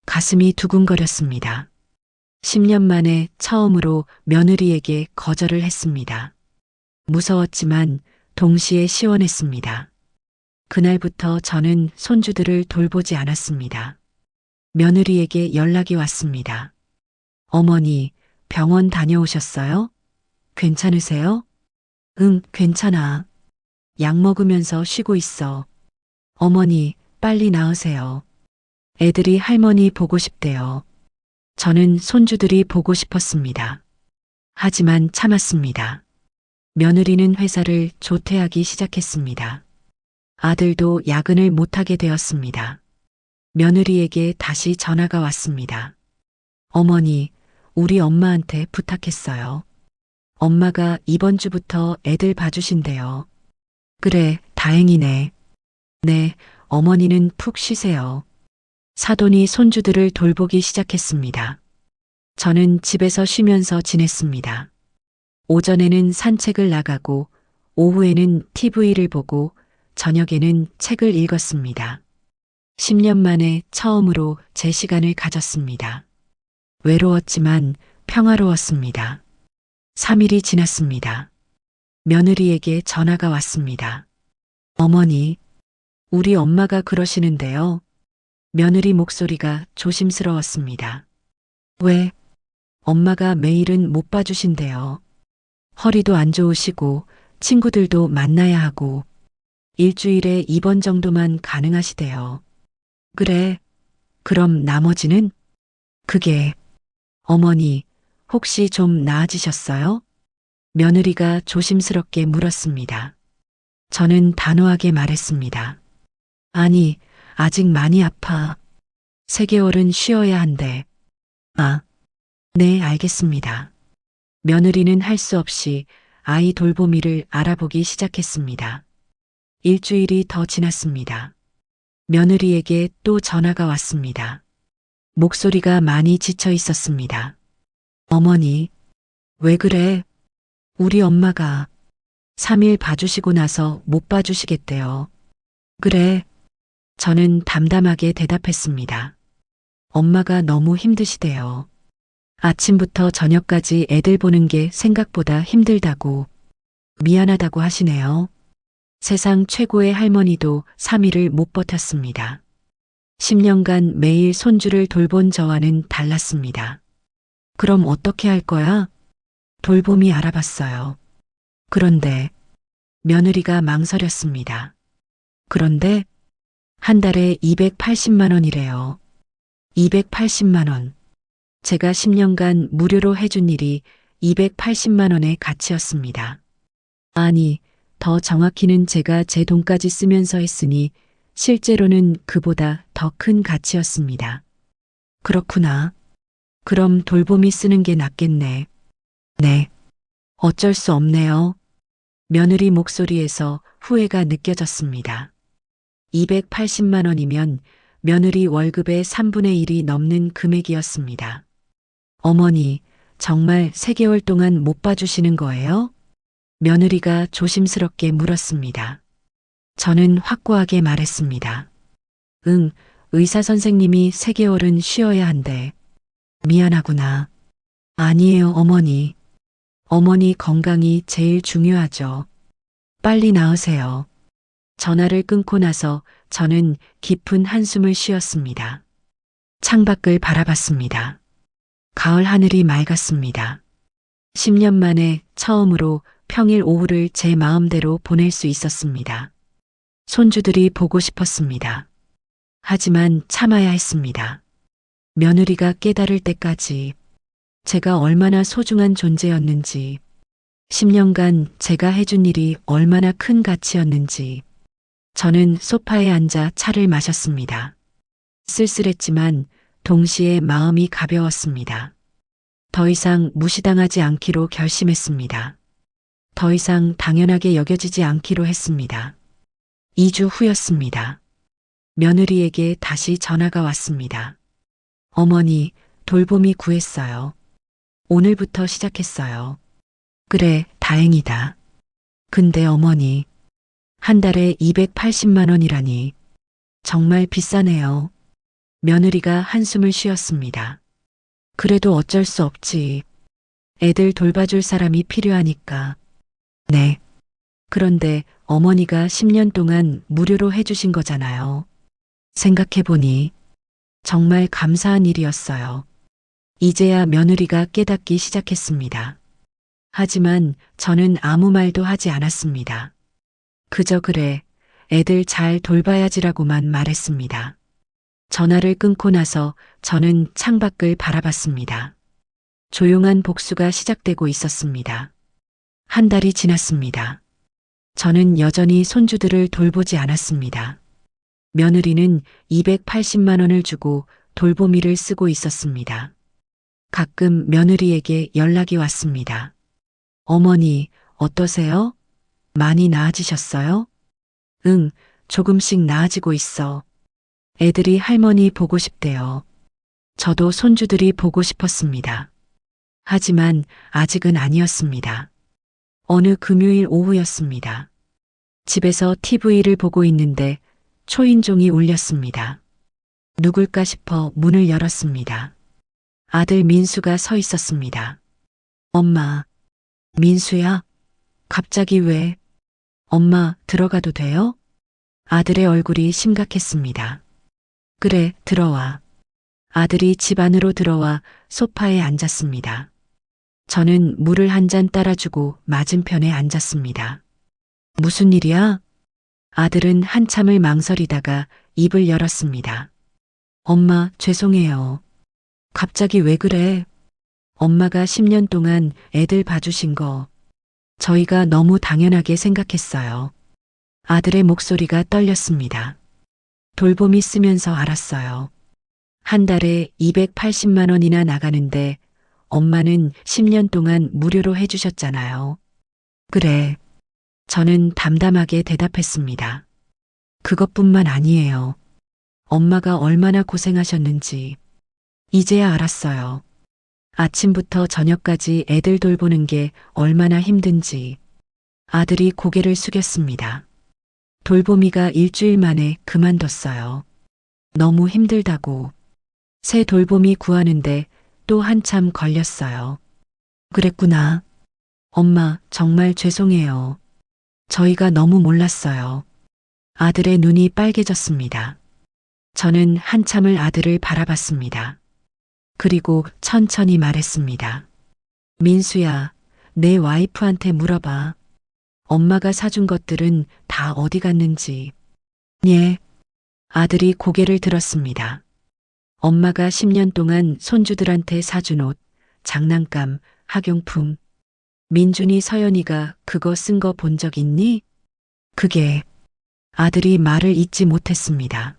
가슴이 두근거렸습니다. 10년 만에 처음으로 며느리에게 거절을 했습니다. 무서웠지만 동시에 시원했습니다. 그날부터 저는 손주들을 돌보지 않았습니다. 며느리에게 연락이 왔습니다. 어머니, 병원 다녀오셨어요? 괜찮으세요? 응, 괜찮아. 약 먹으면서 쉬고 있어. 어머니, 빨리 나으세요. 애들이 할머니 보고 싶대요. 저는 손주들이 보고 싶었습니다. 하지만 참았습니다. 며느리는 회사를 조퇴하기 시작했습니다. 아들도 야근을 못하게 되었습니다. 며느리에게 다시 전화가 왔습니다. 어머니, 우리 엄마한테 부탁했어요. 엄마가 이번 주부터 애들 봐주신대요. 그래, 다행이네. 네, 어머니는 푹 쉬세요. 사돈이 손주들을 돌보기 시작했습니다. 저는 집에서 쉬면서 지냈습니다. 오전에는 산책을 나가고 오후에는 TV를 보고 저녁에는 책을 읽었습니다. 10년 만에 처음으로 제 시간을 가졌습니다. 외로웠지만 평화로웠습니다. 3일이 지났습니다. 며느리에게 전화가 왔습니다. 어머니, 우리 엄마가 그러시는데요. 며느리 목소리가 조심스러웠습니다. 왜? 엄마가 매일은 못 봐주신대요. 허리도 안 좋으시고 친구들도 만나야 하고 일주일에 2번 정도만 가능하시대요. 그래. 그럼 나머지는? 그게 어머니, 혹시 좀 나아지셨어요? 며느리가 조심스럽게 물었습니다. 저는 단호하게 말했습니다. 아니, 아직 많이 아파. 3개월은 쉬어야 한대. 아, 네, 알겠습니다. 며느리는 할 수 없이 아이 돌보미를 알아보기 시작했습니다. 일주일이 더 지났습니다. 며느리에게 또 전화가 왔습니다. 목소리가 많이 지쳐 있었습니다. 어머니, 왜 그래? 우리 엄마가 3일 봐주시고 나서 못 봐주시겠대요. 그래. 저는 담담하게 대답했습니다. 엄마가 너무 힘드시대요. 아침부터 저녁까지 애들 보는 게 생각보다 힘들다고, 미안하다고 하시네요. 세상 최고의 할머니도 3일을 못 버텼습니다. 10년간 매일 손주를 돌본 저와는 달랐습니다. 그럼 어떻게 할 거야? 돌봄이 알아봤어요. 그런데 며느리가 망설였습니다. 그런데 한 달에 280만 원이래요. 280만 원. 제가 10년간 무료로 해준 일이 280만 원의 가치였습니다. 아니, 더 정확히는 제가 제 돈까지 쓰면서 했으니 실제로는 그보다 더 큰 가치였습니다. 그렇구나. 그럼 돌봄이 쓰는 게 낫겠네. 네. 어쩔 수 없네요. 며느리 목소리에서 후회가 느껴졌습니다. 280만 원이면 며느리 월급의 3분의 1이 넘는 금액이었습니다. 어머니, 정말 3개월 동안 못 봐주시는 거예요? 며느리가 조심스럽게 물었습니다. 저는 확고하게 말했습니다. 응, 의사 선생님이 3개월은 쉬어야 한대. 미안하구나. 아니에요, 어머니. 어머니 건강이 제일 중요하죠. 빨리 나으세요. 전화를 끊고 나서 저는 깊은 한숨을 쉬었습니다. 창밖을 바라봤습니다. 가을 하늘이 맑았습니다. 10년 만에 처음으로 평일 오후를 제 마음대로 보낼 수 있었습니다. 손주들이 보고 싶었습니다. 하지만 참아야 했습니다. 며느리가 깨달을 때까지 제가 얼마나 소중한 존재였는지, 10년간 제가 해준 일이 얼마나 큰 가치였는지, 저는 소파에 앉아 차를 마셨습니다. 쓸쓸했지만 동시에 마음이 가벼웠습니다. 더 이상 무시당하지 않기로 결심했습니다. 더 이상 당연하게 여겨지지 않기로 했습니다. 2주 후였습니다. 며느리에게 다시 전화가 왔습니다. 어머니, 돌봄이 구했어요. 오늘부터 시작했어요. 그래, 다행이다. 근데 어머니, 한 달에 280만 원이라니 정말 비싸네요. 며느리가 한숨을 쉬었습니다. 그래도 어쩔 수 없지. 애들 돌봐줄 사람이 필요하니까. 네. 그런데 어머니가 10년 동안 무료로 해주신 거잖아요. 생각해보니 정말 감사한 일이었어요. 이제야 며느리가 깨닫기 시작했습니다. 하지만 저는 아무 말도 하지 않았습니다. 그저 그래, 애들 잘 돌봐야지라고만 말했습니다. 전화를 끊고 나서 저는 창밖을 바라봤습니다. 조용한 복수가 시작되고 있었습니다. 한 달이 지났습니다. 저는 여전히 손주들을 돌보지 않았습니다. 며느리는 280만 원을 주고 돌보미를 쓰고 있었습니다. 가끔 며느리에게 연락이 왔습니다. 어머니, 어떠세요? 많이 나아지셨어요? 응, 조금씩 나아지고 있어. 애들이 할머니 보고 싶대요. 저도 손주들이 보고 싶었습니다. 하지만 아직은 아니었습니다. 어느 금요일 오후였습니다. 집에서 TV를 보고 있는데 초인종이 울렸습니다. 누굴까 싶어 문을 열었습니다. 아들 민수가 서 있었습니다. 엄마, 민수야? 갑자기 왜? 엄마, 들어가도 돼요? 아들의 얼굴이 심각했습니다. 그래, 들어와. 아들이 집 안으로 들어와 소파에 앉았습니다. 저는 물을 한 잔 따라주고 맞은편에 앉았습니다. 무슨 일이야? 아들은 한참을 망설이다가 입을 열었습니다. 엄마, 죄송해요. 갑자기 왜 그래? 엄마가 10년 동안 애들 봐주신 거 저희가 너무 당연하게 생각했어요. 아들의 목소리가 떨렸습니다. 돌봄이 쓰면서 알았어요. 한 달에 280만 원이나 나가는데 엄마는 10년 동안 무료로 해주셨잖아요. 그래. 저는 담담하게 대답했습니다. 그것뿐만 아니에요. 엄마가 얼마나 고생하셨는지 이제야 알았어요. 아침부터 저녁까지 애들 돌보는 게 얼마나 힘든지. 아들이 고개를 숙였습니다. 돌보미가 일주일 만에 그만뒀어요. 너무 힘들다고. 새 돌보미 구하는데 또 한참 걸렸어요. 그랬구나. 엄마, 정말 죄송해요. 저희가 너무 몰랐어요. 아들의 눈이 빨개졌습니다. 저는 한참을 아들을 바라봤습니다. 그리고 천천히 말했습니다. 민수야, 내 와이프한테 물어봐. 엄마가 사준 것들은 다 어디 갔는지. 예. 아들이 고개를 들었습니다. 엄마가 10년 동안 손주들한테 사준 옷, 장난감, 학용품. 민준이 서연이가 그거 쓴 거 본 적 있니? 그게 아들이 말을 잇지 못했습니다.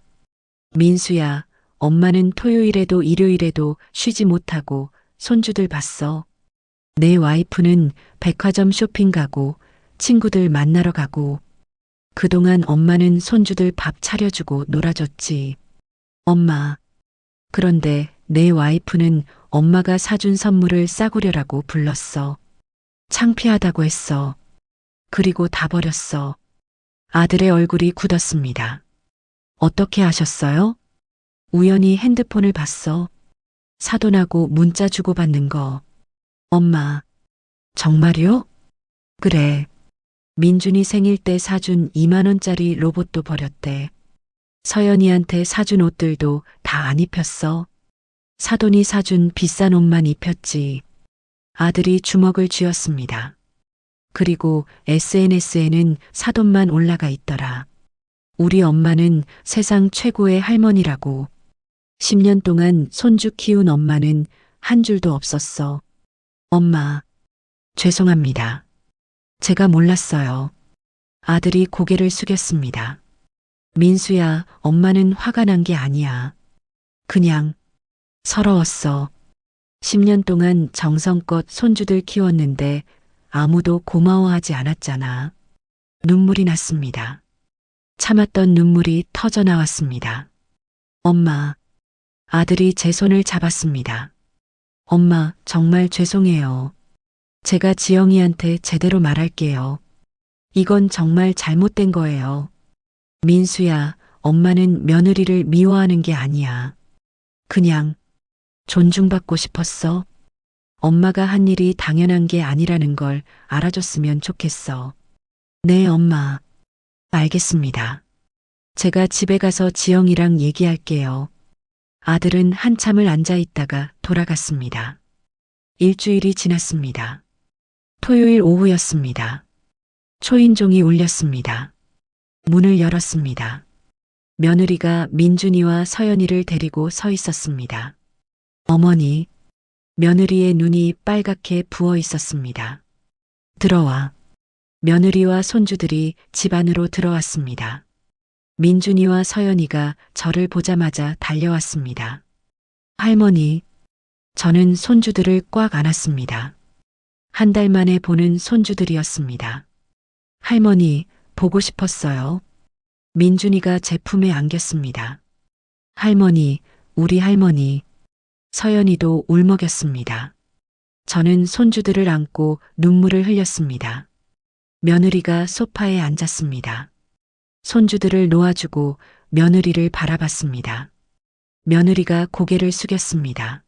민수야, 엄마는 토요일에도 일요일에도 쉬지 못하고 손주들 봤어. 내 와이프는 백화점 쇼핑 가고 친구들 만나러 가고 그동안 엄마는 손주들 밥 차려주고 놀아줬지. 엄마. 그런데 내 와이프는 엄마가 사준 선물을 싸구려라고 불렀어. 창피하다고 했어. 그리고 다 버렸어. 아들의 얼굴이 굳었습니다. 어떻게 아셨어요? 우연히 핸드폰을 봤어. 사돈하고 문자 주고받는 거. 엄마. 정말요? 그래. 민준이 생일 때 사준 2만 원짜리 로봇도 버렸대. 서연이한테 사준 옷들도 다 안 입혔어. 사돈이 사준 비싼 옷만 입혔지. 아들이 주먹을 쥐었습니다. 그리고 SNS에는 사돈만 올라가 있더라. 우리 엄마는 세상 최고의 할머니라고. 10년 동안 손주 키운 엄마는 한 줄도 없었어. 엄마, 죄송합니다. 제가 몰랐어요. 아들이 고개를 숙였습니다. 민수야, 엄마는 화가 난 게 아니야. 그냥 서러웠어. 10년 동안 정성껏 손주들 키웠는데 아무도 고마워하지 않았잖아. 눈물이 났습니다. 참았던 눈물이 터져 나왔습니다. 엄마. 아들이 제 손을 잡았습니다. 엄마, 정말 죄송해요. 제가 지영이한테 제대로 말할게요. 이건 정말 잘못된 거예요. 민수야, 엄마는 며느리를 미워하는 게 아니야. 그냥 존중받고 싶었어. 엄마가 한 일이 당연한 게 아니라는 걸 알아줬으면 좋겠어. 네, 엄마. 알겠습니다. 제가 집에 가서 지영이랑 얘기할게요. 아들은 한참을 앉아 있다가 돌아갔습니다. 일주일이 지났습니다. 토요일 오후였습니다. 초인종이 울렸습니다. 문을 열었습니다. 며느리가 민준이와 서연이를 데리고 서 있었습니다. 어머니, 며느리의 눈이 빨갛게 부어 있었습니다. 들어와. 며느리와 손주들이 집 안으로 들어왔습니다. 민준이와 서연이가 저를 보자마자 달려왔습니다. 할머니, 저는 손주들을 꽉 안았습니다. 한 달 만에 보는 손주들이었습니다. 할머니, 보고 싶었어요. 민준이가 제 품에 안겼습니다. 할머니, 우리 할머니. 서연이도 울먹였습니다. 저는 손주들을 안고 눈물을 흘렸습니다. 며느리가 소파에 앉았습니다. 손주들을 놓아주고 며느리를 바라봤습니다. 며느리가 고개를 숙였습니다.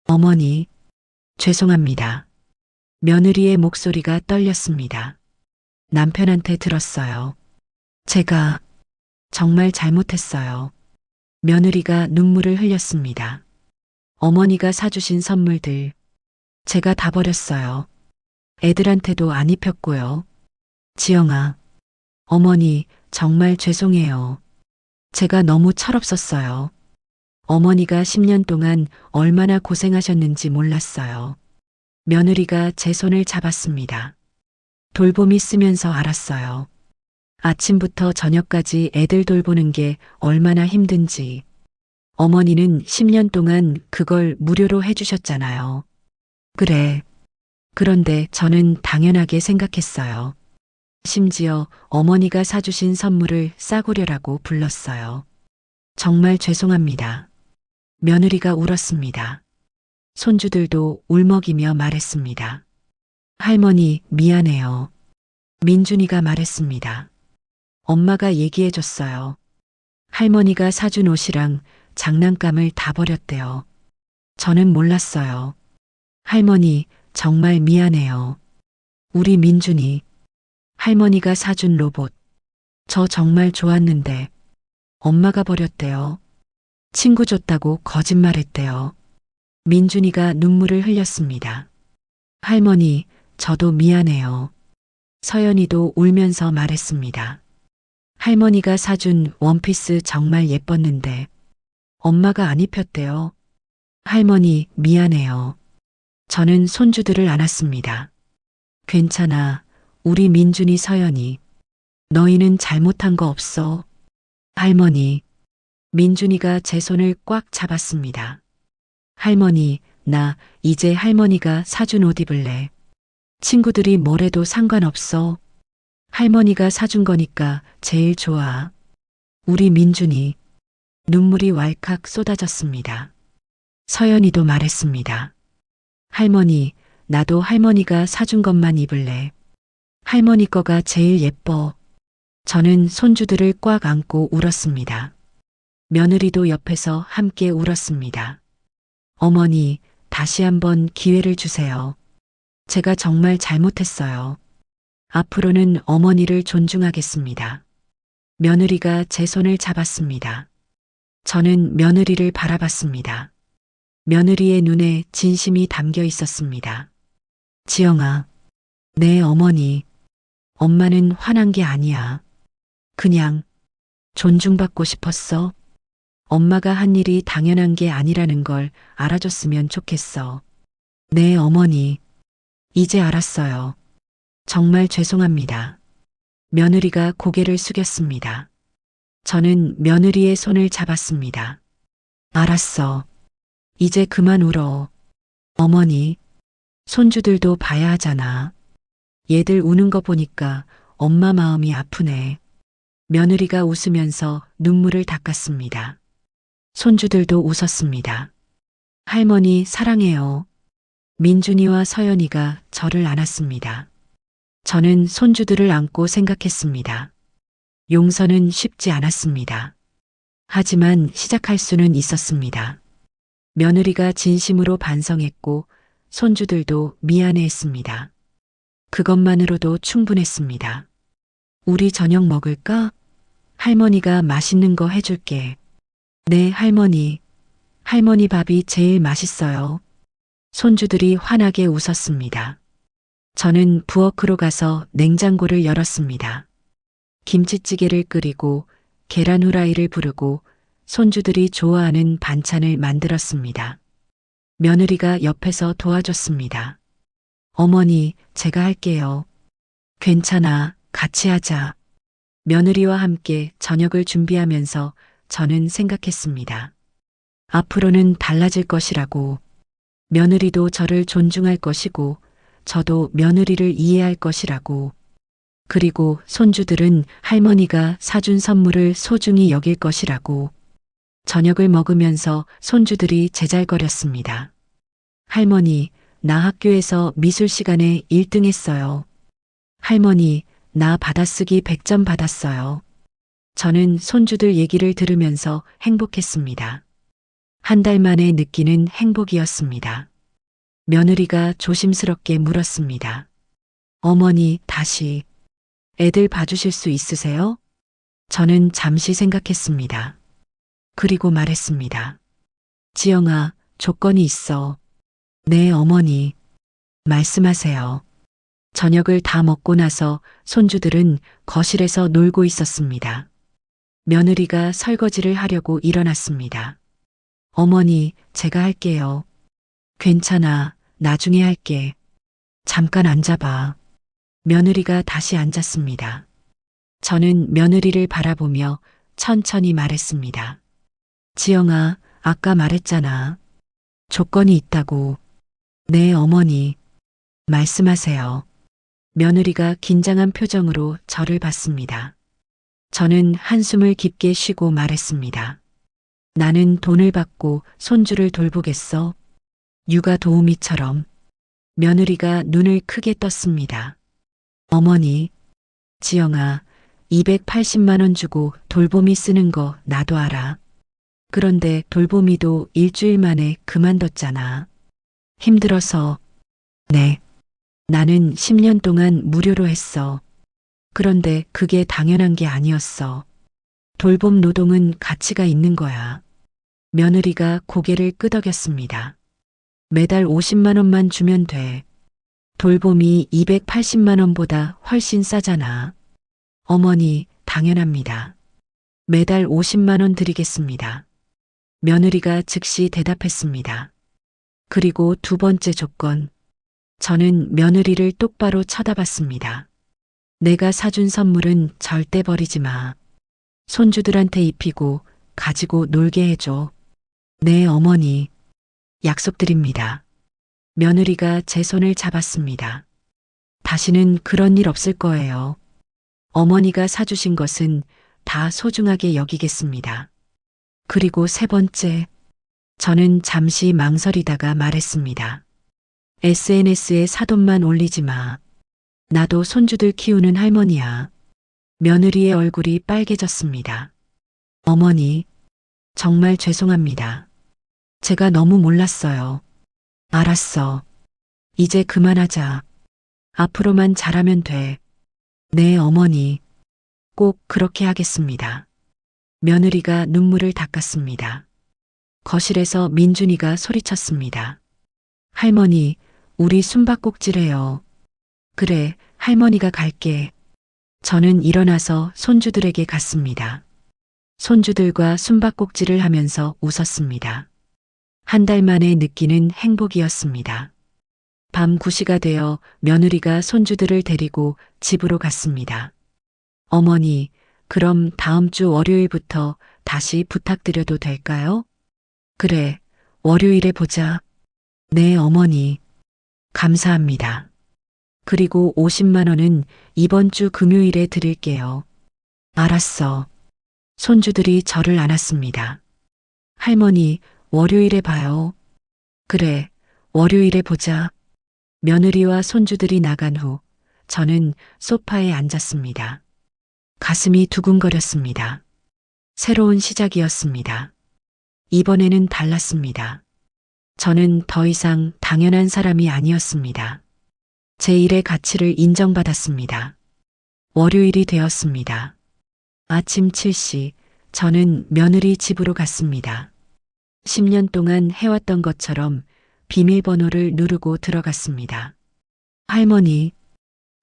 어머니, 죄송합니다. 며느리의 목소리가 떨렸습니다. 남편한테 들었어요. 제가 정말 잘못했어요. 며느리가 눈물을 흘렸습니다. 어머니가 사주신 선물들, 제가 다 버렸어요. 애들한테도 안 입혔고요. 지영아, 어머니, 정말 죄송해요. 제가 너무 철없었어요. 어머니가 10년 동안 얼마나 고생하셨는지 몰랐어요. 며느리가 제 손을 잡았습니다. 돌봄이 쓰면서 알았어요. 아침부터 저녁까지 애들 돌보는 게 얼마나 힘든지. 어머니는 10년 동안 그걸 무료로 해주셨잖아요. 그래. 그런데 저는 당연하게 생각했어요. 심지어 어머니가 사주신 선물을 싸구려라고 불렀어요. 정말 죄송합니다. 며느리가 울었습니다. 손주들도 울먹이며 말했습니다. 할머니, 미안해요. 민준이가 말했습니다. 엄마가 얘기해줬어요. 할머니가 사준 옷이랑 장난감을 다 버렸대요. 저는 몰랐어요. 할머니, 정말 미안해요. 우리 민준이, 할머니가 사준 로봇. 저 정말 좋았는데 엄마가 버렸대요. 친구 줬다고 거짓말했대요. 민준이가 눈물을 흘렸습니다. 할머니, 저도 미안해요. 서연이도 울면서 말했습니다. 할머니가 사준 원피스 정말 예뻤는데 엄마가 안 입혔대요. 할머니, 미안해요. 저는 손주들을 안았습니다. 괜찮아. 우리 민준이, 서연이. 너희는 잘못한 거 없어. 할머니. 민준이가 제 손을 꽉 잡았습니다. 할머니, 나 이제 할머니가 사준 옷 입을래. 친구들이 뭐래도 상관없어. 할머니가 사준 거니까 제일 좋아. 우리 민준이. 눈물이 왈칵 쏟아졌습니다. 서연이도 말했습니다. 할머니, 나도 할머니가 사준 것만 입을래. 할머니 거가 제일 예뻐. 저는 손주들을 꽉 안고 울었습니다. 며느리도 옆에서 함께 울었습니다. 어머니, 다시 한번 기회를 주세요. 제가 정말 잘못했어요. 앞으로는 어머니를 존중하겠습니다. 며느리가 제 손을 잡았습니다. 저는 며느리를 바라봤습니다. 며느리의 눈에 진심이 담겨 있었습니다. 지영아, 내 어머니, 엄마는 화난 게 아니야. 그냥 존중받고 싶었어. 엄마가 한 일이 당연한 게 아니라는 걸 알아줬으면 좋겠어. 내 어머니, 이제 알았어요. 정말 죄송합니다. 며느리가 고개를 숙였습니다. 저는 며느리의 손을 잡았습니다. 알았어. 이제 그만 울어. 어머니, 손주들도 봐야 하잖아. 얘들 우는 거 보니까 엄마 마음이 아프네. 며느리가 웃으면서 눈물을 닦았습니다. 손주들도 웃었습니다. 할머니, 사랑해요. 민준이와 서연이가 저를 안았습니다. 저는 손주들을 안고 생각했습니다. 용서는 쉽지 않았습니다. 하지만 시작할 수는 있었습니다. 며느리가 진심으로 반성했고 손주들도 미안해했습니다. 그것만으로도 충분했습니다. 우리 저녁 먹을까? 할머니가 맛있는 거 해줄게. 네, 할머니. 할머니 밥이 제일 맛있어요. 손주들이 환하게 웃었습니다. 저는 부엌으로 가서 냉장고를 열었습니다. 김치찌개를 끓이고 계란 후라이를 부르고 손주들이 좋아하는 반찬을 만들었습니다. 며느리가 옆에서 도와줬습니다. 어머니, 제가 할게요. 괜찮아, 같이 하자. 며느리와 함께 저녁을 준비하면서 저는 생각했습니다. 앞으로는 달라질 것이라고. 며느리도 저를 존중할 것이고 저도 며느리를 이해할 것이라고. 그리고 손주들은 할머니가 사준 선물을 소중히 여길 것이라고. 저녁을 먹으면서 손주들이 제잘거렸습니다. 할머니, 나 학교에서 미술 시간에 1등 했어요. 할머니, 나 받아쓰기 100점 받았어요. 저는 손주들 얘기를 들으면서 행복했습니다. 한 달 만에 느끼는 행복이었습니다. 며느리가 조심스럽게 물었습니다. 어머니, 다시 애들 봐주실 수 있으세요? 저는 잠시 생각했습니다. 그리고 말했습니다. 지영아, 조건이 있어. 네, 어머니. 말씀하세요. 저녁을 다 먹고 나서 손주들은 거실에서 놀고 있었습니다. 며느리가 설거지를 하려고 일어났습니다. 어머니, 제가 할게요. 괜찮아, 나중에 할게. 잠깐 앉아봐. 며느리가 다시 앉았습니다. 저는 며느리를 바라보며 천천히 말했습니다. 지영아, 아까 말했잖아. 조건이 있다고. 네, 어머니. 말씀하세요. 며느리가 긴장한 표정으로 저를 봤습니다. 저는 한숨을 깊게 쉬고 말했습니다. 나는 돈을 받고 손주를 돌보겠어. 육아 도우미처럼. 며느리가 눈을 크게 떴습니다. 어머니, 지영아, 280만 원 주고 돌보미 쓰는 거 나도 알아. 그런데 돌보미도 일주일 만에 그만뒀잖아. 힘들어서. 네. 나는 10년 동안 무료로 했어. 그런데 그게 당연한 게 아니었어. 돌봄 노동은 가치가 있는 거야. 며느리가 고개를 끄덕였습니다. 매달 50만 원만 주면 돼. 돌봄이 280만 원보다 훨씬 싸잖아. 어머니, 당연합니다. 매달 50만 원 드리겠습니다. 며느리가 즉시 대답했습니다. 그리고 두 번째 조건. 저는 며느리를 똑바로 쳐다봤습니다. 내가 사준 선물은 절대 버리지 마. 손주들한테 입히고 가지고 놀게 해줘. 네, 어머니. 약속드립니다. 며느리가 제 손을 잡았습니다. 다시는 그런 일 없을 거예요. 어머니가 사주신 것은 다 소중하게 여기겠습니다. 그리고 세 번째, 저는 잠시 망설이다가 말했습니다. SNS에 사돈만 올리지 마. 나도 손주들 키우는 할머니야. 며느리의 얼굴이 빨개졌습니다. 어머니, 정말 죄송합니다. 제가 너무 몰랐어요. 알았어. 이제 그만하자. 앞으로만 잘하면 돼. 네, 어머니. 꼭 그렇게 하겠습니다. 며느리가 눈물을 닦았습니다. 거실에서 민준이가 소리쳤습니다. 할머니, 우리 숨바꼭질해요. 그래, 할머니가 갈게. 저는 일어나서 손주들에게 갔습니다. 손주들과 숨바꼭질을 하면서 웃었습니다. 한 달 만에 느끼는 행복이었습니다. 밤 9시가 되어 며느리가 손주들을 데리고 집으로 갔습니다. 어머니, 그럼 다음 주 월요일부터 다시 부탁드려도 될까요? 그래, 월요일에 보자. 네, 어머니. 감사합니다. 그리고 50만 원은 이번 주 금요일에 드릴게요. 알았어. 손주들이 저를 안았습니다. 할머니, 월요일에 봐요. 그래, 월요일에 보자. 며느리와 손주들이 나간 후 저는 소파에 앉았습니다. 가슴이 두근거렸습니다. 새로운 시작이었습니다. 이번에는 달랐습니다. 저는 더 이상 당연한 사람이 아니었습니다. 제 일의 가치를 인정받았습니다. 월요일이 되었습니다. 아침 7시, 저는 며느리 집으로 갔습니다. 10년 동안 해왔던 것처럼 비밀번호를 누르고 들어갔습니다. 할머니,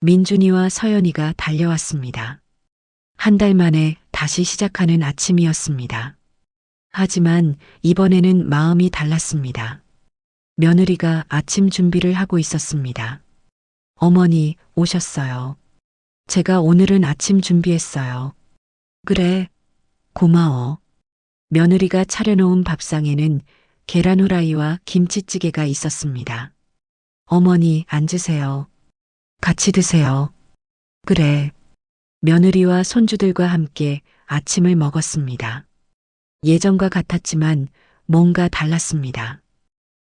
민준이와 서연이가 달려왔습니다. 한 달 만에 다시 시작하는 아침이었습니다. 하지만 이번에는 마음이 달랐습니다. 며느리가 아침 준비를 하고 있었습니다. 어머니, 오셨어요. 제가 오늘은 아침 준비했어요. 그래, 고마워. 며느리가 차려놓은 밥상에는 계란 후라이와 김치찌개가 있었습니다. 어머니, 앉으세요. 같이 드세요. 그래. 며느리와 손주들과 함께 아침을 먹었습니다. 예전과 같았지만 뭔가 달랐습니다.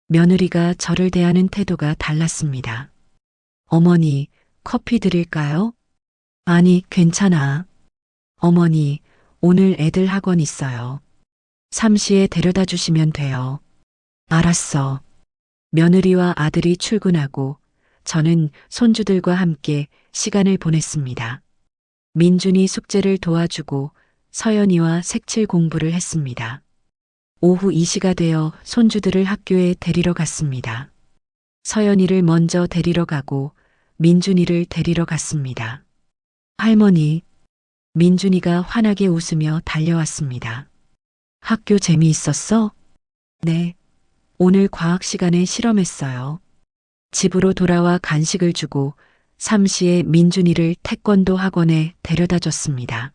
며느리가 저를 대하는 태도가 달랐습니다. 어머니, 커피 드릴까요? 아니, 괜찮아. 어머니, 오늘 애들 학원 있어요. 3시에 데려다 주시면 돼요. 알았어. 며느리와 아들이 출근하고 저는 손주들과 함께 시간을 보냈습니다. 민준이 숙제를 도와주고 서연이와 색칠 공부를 했습니다. 오후 2시가 되어 손주들을 학교에 데리러 갔습니다. 서연이를 먼저 데리러 가고 민준이를 데리러 갔습니다. 할머니, 민준이가 환하게 웃으며 달려왔습니다. 학교 재미있었어? 네. 오늘 과학 시간에 실험했어요. 집으로 돌아와 간식을 주고 3시에 민준이를 태권도 학원에 데려다 줬습니다.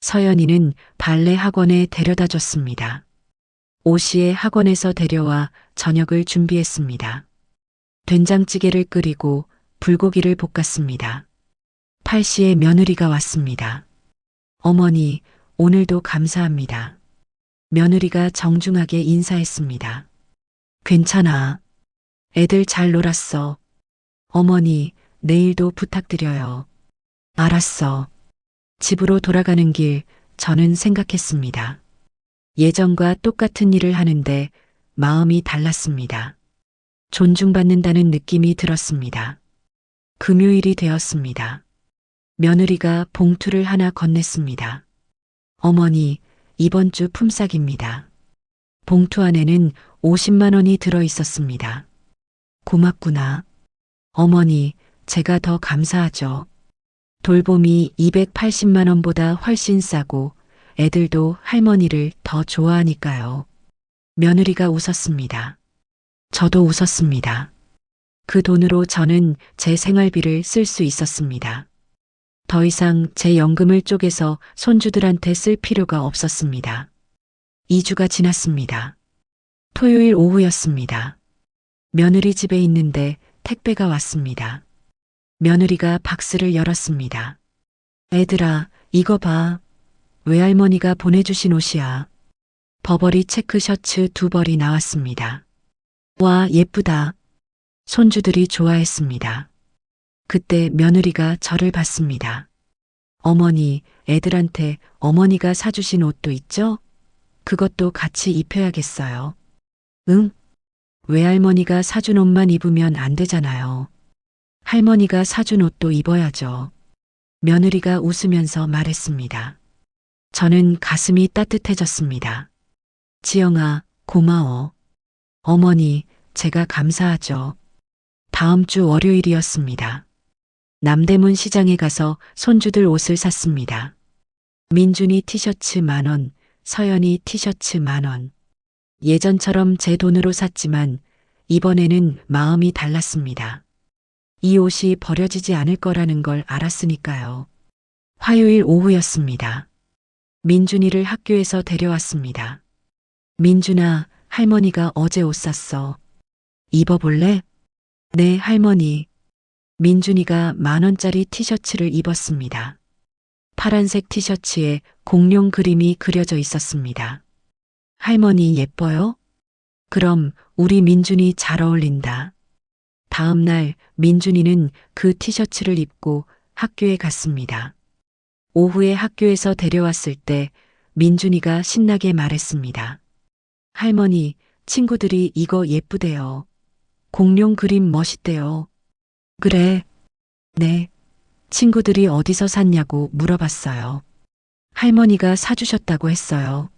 서연이는 발레 학원에 데려다 줬습니다. 5시에 학원에서 데려와 저녁을 준비했습니다. 된장찌개를 끓이고 불고기를 볶았습니다. 8시에 며느리가 왔습니다. 어머니, 오늘도 감사합니다. 며느리가 정중하게 인사했습니다. 괜찮아. 애들 잘 놀았어. 어머니, 내일도 부탁드려요. 알았어. 집으로 돌아가는 길 저는 생각했습니다. 예전과 똑같은 일을 하는데 마음이 달랐습니다. 존중받는다는 느낌이 들었습니다. 금요일이 되었습니다. 며느리가 봉투를 하나 건넸습니다. 어머니, 이번 주 품삯입니다. 봉투 안에는 50만 원이 들어 있었습니다. 고맙구나. 어머니, 제가 더 감사하죠. 돌봄이 280만 원보다 훨씬 싸고 애들도 할머니를 더 좋아하니까요. 며느리가 웃었습니다. 저도 웃었습니다. 그 돈으로 저는 제 생활비를 쓸 수 있었습니다. 더 이상 제 연금을 쪼개서 손주들한테 쓸 필요가 없었습니다. 2주가 지났습니다. 토요일 오후였습니다. 며느리 집에 있는데 택배가 왔습니다. 며느리가 박스를 열었습니다. 애들아, 이거 봐. 외할머니가 보내주신 옷이야. 버버리 체크 셔츠 2벌이 나왔습니다. 와, 예쁘다. 손주들이 좋아했습니다. 그때 며느리가 저를 봤습니다. 어머니, 애들한테 어머니가 사주신 옷도 있죠? 그것도 같이 입혀야겠어요. 응? 외할머니가 사준 옷만 입으면 안 되잖아요. 할머니가 사준 옷도 입어야죠. 며느리가 웃으면서 말했습니다. 저는 가슴이 따뜻해졌습니다. 지영아, 고마워. 어머니, 제가 감사하죠. 다음 주 월요일이었습니다. 남대문 시장에 가서 손주들 옷을 샀습니다. 민준이 티셔츠 10,000원, 서연이 티셔츠 10,000원. 예전처럼 제 돈으로 샀지만 이번에는 마음이 달랐습니다. 이 옷이 버려지지 않을 거라는 걸 알았으니까요. 화요일 오후였습니다. 민준이를 학교에서 데려왔습니다. 민준아, 할머니가 어제 옷 샀어. 입어볼래? 네, 할머니. 민준이가 10,000원짜리 티셔츠를 입었습니다. 파란색 티셔츠에 공룡 그림이 그려져 있었습니다. 할머니 예뻐요? 그럼 우리 민준이 잘 어울린다. 다음 날 민준이는 그 티셔츠를 입고 학교에 갔습니다. 오후에 학교에서 데려왔을 때 민준이가 신나게 말했습니다. 할머니, 친구들이 이거 예쁘대요. 공룡 그림 멋있대요. 그래. 네. 친구들이 어디서 샀냐고 물어봤어요. 할머니가 사주셨다고 했어요.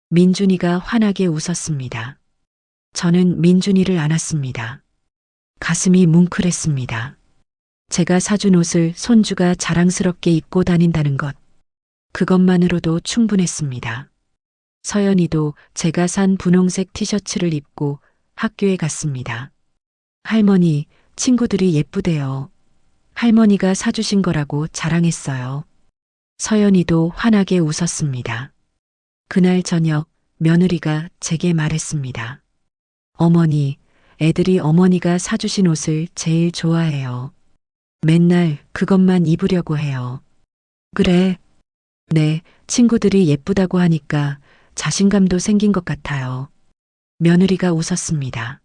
민준이가 환하게 웃었습니다. 저는 민준이를 안았습니다. 가슴이 뭉클했습니다. 제가 사준 옷을 손주가 자랑스럽게 입고 다닌다는 것. 그것만으로도 충분했습니다. 서연이도 제가 산 분홍색 티셔츠를 입고 학교에 갔습니다. 할머니, 친구들이 예쁘대요. 할머니가 사주신 거라고 자랑했어요. 서연이도 환하게 웃었습니다. 그날 저녁 며느리가 제게 말했습니다. 어머니, 애들이 어머니가 사주신 옷을 제일 좋아해요. 맨날 그것만 입으려고 해요. 그래. 네, 친구들이 예쁘다고 하니까 자신감도 생긴 것 같아요. 며느리가 웃었습니다.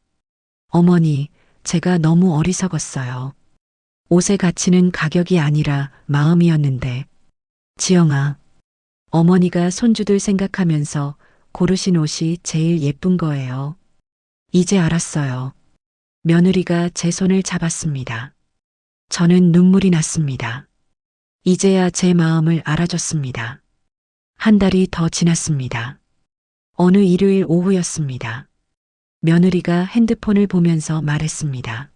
어머니, 제가 너무 어리석었어요. 옷의 가치는 가격이 아니라 마음이었는데. 지영아, 어머니가 손주들 생각하면서 고르신 옷이 제일 예쁜 거예요. 이제 알았어요. 며느리가 제 손을 잡았습니다. 저는 눈물이 났습니다. 이제야 제 마음을 알아줬습니다. 한 달이 더 지났습니다. 어느 일요일 오후였습니다. 며느리가 핸드폰을 보면서 말했습니다.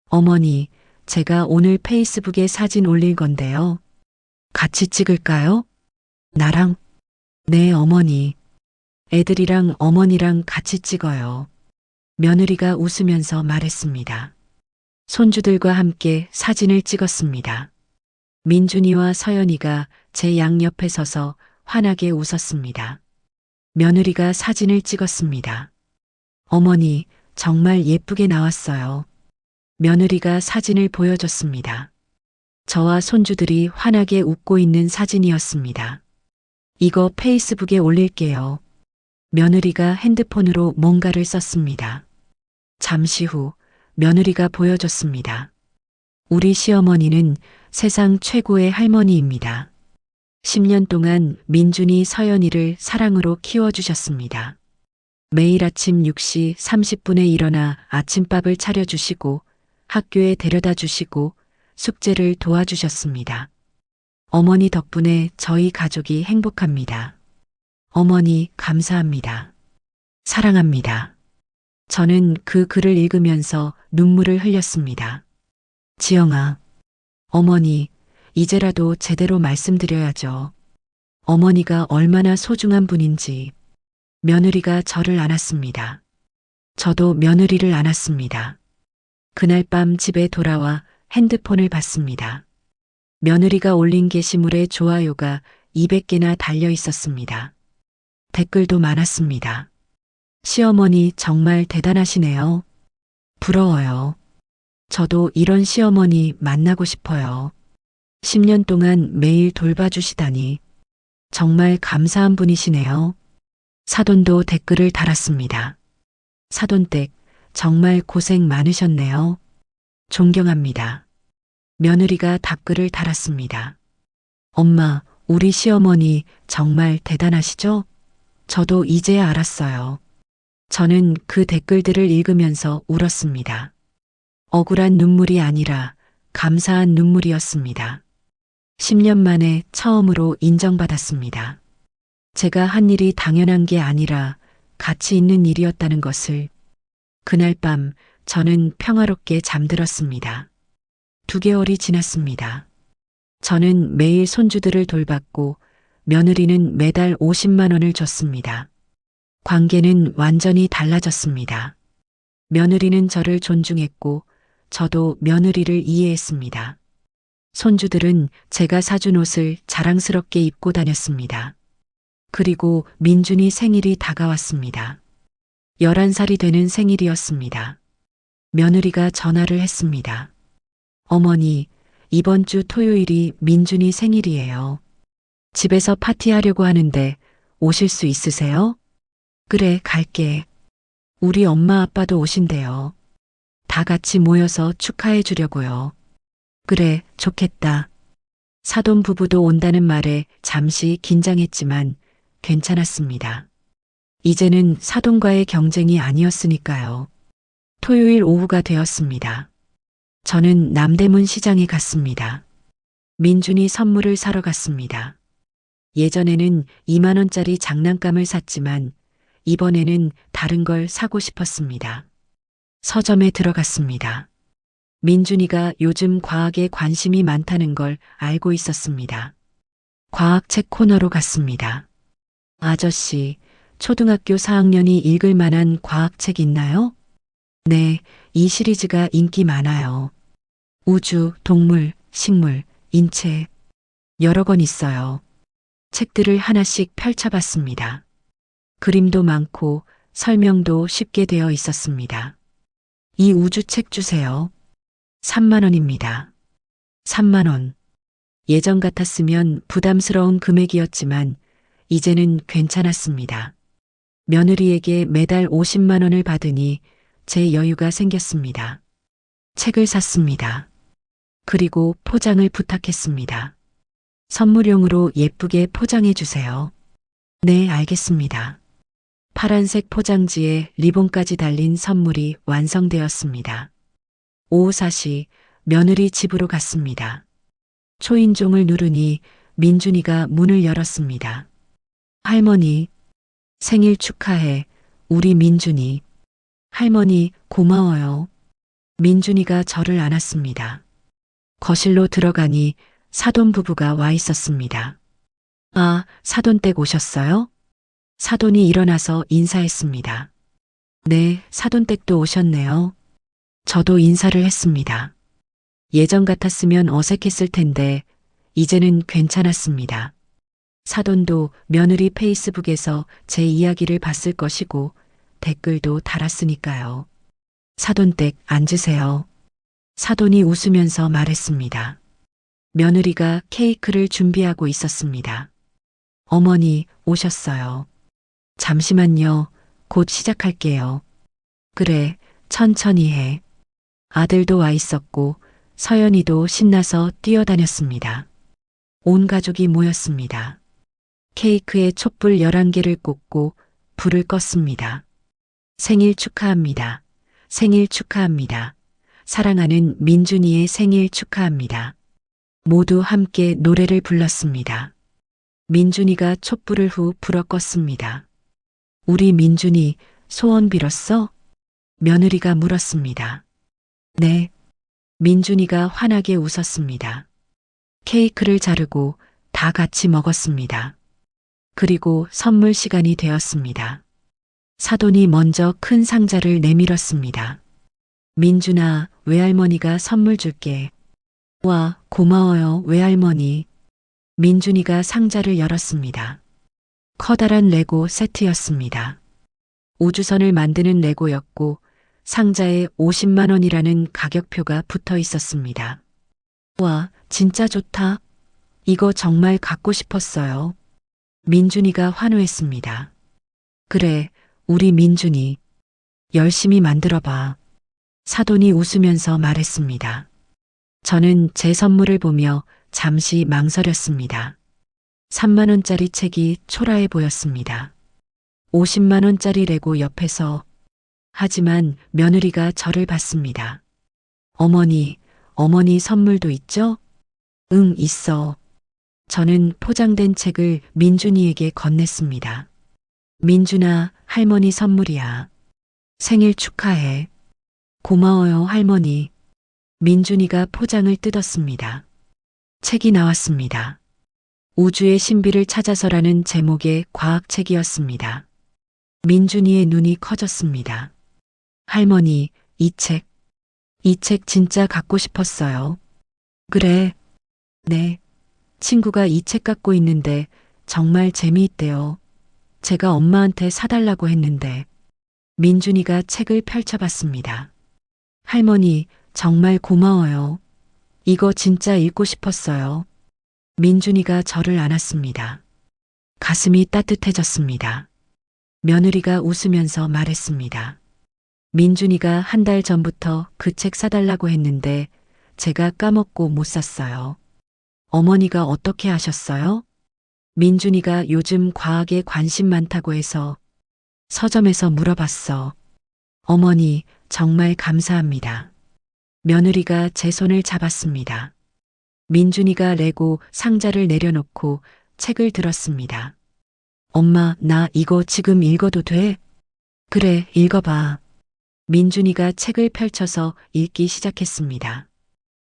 어머니, 제가 오늘 페이스북에 사진 올릴 건데요. 같이 찍을까요? 나랑? 네, 어머니. 애들이랑 어머니랑 같이 찍어요. 며느리가 웃으면서 말했습니다. 손주들과 함께 사진을 찍었습니다. 민준이와 서연이가 제 양옆에 서서 환하게 웃었습니다. 며느리가 사진을 찍었습니다. 어머니, 정말 예쁘게 나왔어요. 며느리가 사진을 보여줬습니다. 저와 손주들이 환하게 웃고 있는 사진이었습니다. 이거 페이스북에 올릴게요. 며느리가 핸드폰으로 뭔가를 썼습니다. 잠시 후 며느리가 보여줬습니다. 우리 시어머니는 세상 최고의 할머니입니다. 10년 동안 민준이 서연이를 사랑으로 키워주셨습니다. 매일 아침 6시 30분에 일어나 아침밥을 차려주시고 학교에 데려다 주시고 숙제를 도와주셨습니다. 어머니 덕분에 저희 가족이 행복합니다. 어머니 감사합니다. 사랑합니다. 저는 그 글을 읽으면서 눈물을 흘렸습니다. 지영아, 어머니, 이제라도 제대로 말씀드려야죠. 어머니가 얼마나 소중한 분인지. 며느리가 저를 안았습니다. 저도 며느리를 안았습니다. 그날 밤 집에 돌아와 핸드폰을 봤습니다. 며느리가 올린 게시물에 좋아요가 200개나 달려 있었습니다. 댓글도 많았습니다. 시어머니 정말 대단하시네요. 부러워요. 저도 이런 시어머니 만나고 싶어요. 10년 동안 매일 돌봐주시다니. 정말 감사한 분이시네요. 사돈도 댓글을 달았습니다. 사돈댁, 정말 고생 많으셨네요. 존경합니다. 며느리가 답글을 달았습니다. 엄마, 우리 시어머니 정말 대단하시죠? 저도 이제야 알았어요. 저는 그 댓글들을 읽으면서 울었습니다. 억울한 눈물이 아니라 감사한 눈물이었습니다. 10년 만에 처음으로 인정받았습니다. 제가 한 일이 당연한 게 아니라 가치 있는 일이었다는 것을. 그날 밤 저는 평화롭게 잠들었습니다. 2개월이 지났습니다. 저는 매일 손주들을 돌봤고 며느리는 매달 50만 원을 줬습니다. 관계는 완전히 달라졌습니다. 며느리는 저를 존중했고 저도 며느리를 이해했습니다. 손주들은 제가 사준 옷을 자랑스럽게 입고 다녔습니다. 그리고 민준이 생일이 다가왔습니다. 11살이 되는 생일이었습니다. 며느리가 전화를 했습니다. 어머니, 이번 주 토요일이 민준이 생일이에요. 집에서 파티하려고 하는데 오실 수 있으세요? 그래, 갈게. 우리 엄마 아빠도 오신대요. 다 같이 모여서 축하해 주려고요. 그래, 좋겠다. 사돈 부부도 온다는 말에 잠시 긴장했지만 괜찮았습니다. 이제는 사돈과의 경쟁이 아니었으니까요. 토요일 오후가 되었습니다. 저는 남대문 시장에 갔습니다. 민준이 선물을 사러 갔습니다. 예전에는 2만 원짜리 장난감을 샀지만 이번에는 다른 걸 사고 싶었습니다. 서점에 들어갔습니다. 민준이가 요즘 과학에 관심이 많다는 걸 알고 있었습니다. 과학책 코너로 갔습니다. 아저씨, 초등학교 4학년이 읽을 만한 과학책 있나요? 네, 이 시리즈가 인기 많아요. 우주, 동물, 식물, 인체, 여러 권 있어요. 책들을 하나씩 펼쳐봤습니다. 그림도 많고 설명도 쉽게 되어 있었습니다. 이 우주 책 주세요. 3만 원입니다. 3만 원. 예전 같았으면 부담스러운 금액이었지만 이제는 괜찮았습니다. 며느리에게 매달 50만 원을 받으니 제 여유가 생겼습니다. 책을 샀습니다. 그리고 포장을 부탁했습니다. 선물용으로 예쁘게 포장해 주세요. 네, 알겠습니다. 파란색 포장지에 리본까지 달린 선물이 완성되었습니다. 오후 4시 며느리 집으로 갔습니다. 초인종을 누르니 민준이가 문을 열었습니다. 할머니, 생일 축하해. 우리 민준이. 할머니, 고마워요. 민준이가 저를 안았습니다. 거실로 들어가니 사돈 부부가 와 있었습니다. 아, 사돈댁 오셨어요? 사돈이 일어나서 인사했습니다. 네, 사돈댁도 오셨네요. 저도 인사를 했습니다. 예전 같았으면 어색했을 텐데 이제는 괜찮았습니다. 사돈도 며느리 페이스북에서 제 이야기를 봤을 것이고 댓글도 달았으니까요. 사돈댁 앉으세요. 사돈이 웃으면서 말했습니다. 며느리가 케이크를 준비하고 있었습니다. 어머니 오셨어요. 잠시만요. 곧 시작할게요. 그래, 천천히 해. 아들도 와 있었고 서연이도 신나서 뛰어다녔습니다. 온 가족이 모였습니다. 케이크에 촛불 11개를 꽂고 불을 껐습니다. 생일 축하합니다. 생일 축하합니다. 사랑하는 민준이의 생일 축하합니다. 모두 함께 노래를 불렀습니다. 민준이가 촛불을 후 불어 껐습니다. 우리 민준이 소원 빌었어? 며느리가 물었습니다. 네. 민준이가 환하게 웃었습니다. 케이크를 자르고 다 같이 먹었습니다. 그리고 선물 시간이 되었습니다. 사돈이 먼저 큰 상자를 내밀었습니다. 민준아, 외할머니가 선물 줄게. 와, 고마워요, 외할머니. 민준이가 상자를 열었습니다. 커다란 레고 세트였습니다. 우주선을 만드는 레고였고 상자에 50만 원이라는 가격표가 붙어 있었습니다. 와, 진짜 좋다. 이거 정말 갖고 싶었어요. 민준이가 환호했습니다. 그래, 우리 민준이. 열심히 만들어봐. 사돈이 웃으면서 말했습니다. 저는 제 선물을 보며 잠시 망설였습니다. 3만 원짜리 책이 초라해 보였습니다. 50만 원짜리 레고 옆에서 하지만 며느리가 저를 봤습니다. 어머니, 어머니 선물도 있죠? 응, 있어. 저는 포장된 책을 민준이에게 건넸습니다. 민준아, 할머니 선물이야. 생일 축하해. 고마워요, 할머니. 민준이가 포장을 뜯었습니다. 책이 나왔습니다. 우주의 신비를 찾아서라는 제목의 과학책이었습니다. 민준이의 눈이 커졌습니다. 할머니, 이 책 진짜 갖고 싶었어요. 그래. 네. 친구가 이 책 갖고 있는데 정말 재미있대요. 제가 엄마한테 사달라고 했는데. 민준이가 책을 펼쳐봤습니다. 할머니, 정말 고마워요. 이거 진짜 읽고 싶었어요. 민준이가 저를 안았습니다. 가슴이 따뜻해졌습니다. 며느리가 웃으면서 말했습니다. 민준이가 한 달 전부터 그 책 사달라고 했는데 제가 까먹고 못 샀어요. 어머니가 어떻게 하셨어요? 민준이가 요즘 과학에 관심 많다고 해서 서점에서 물어봤어. 어머니, 정말 감사합니다. 며느리가 제 손을 잡았습니다. 민준이가 레고 상자를 내려놓고 책을 들었습니다. 엄마, 나 이거 지금 읽어도 돼? 그래, 읽어봐. 민준이가 책을 펼쳐서 읽기 시작했습니다.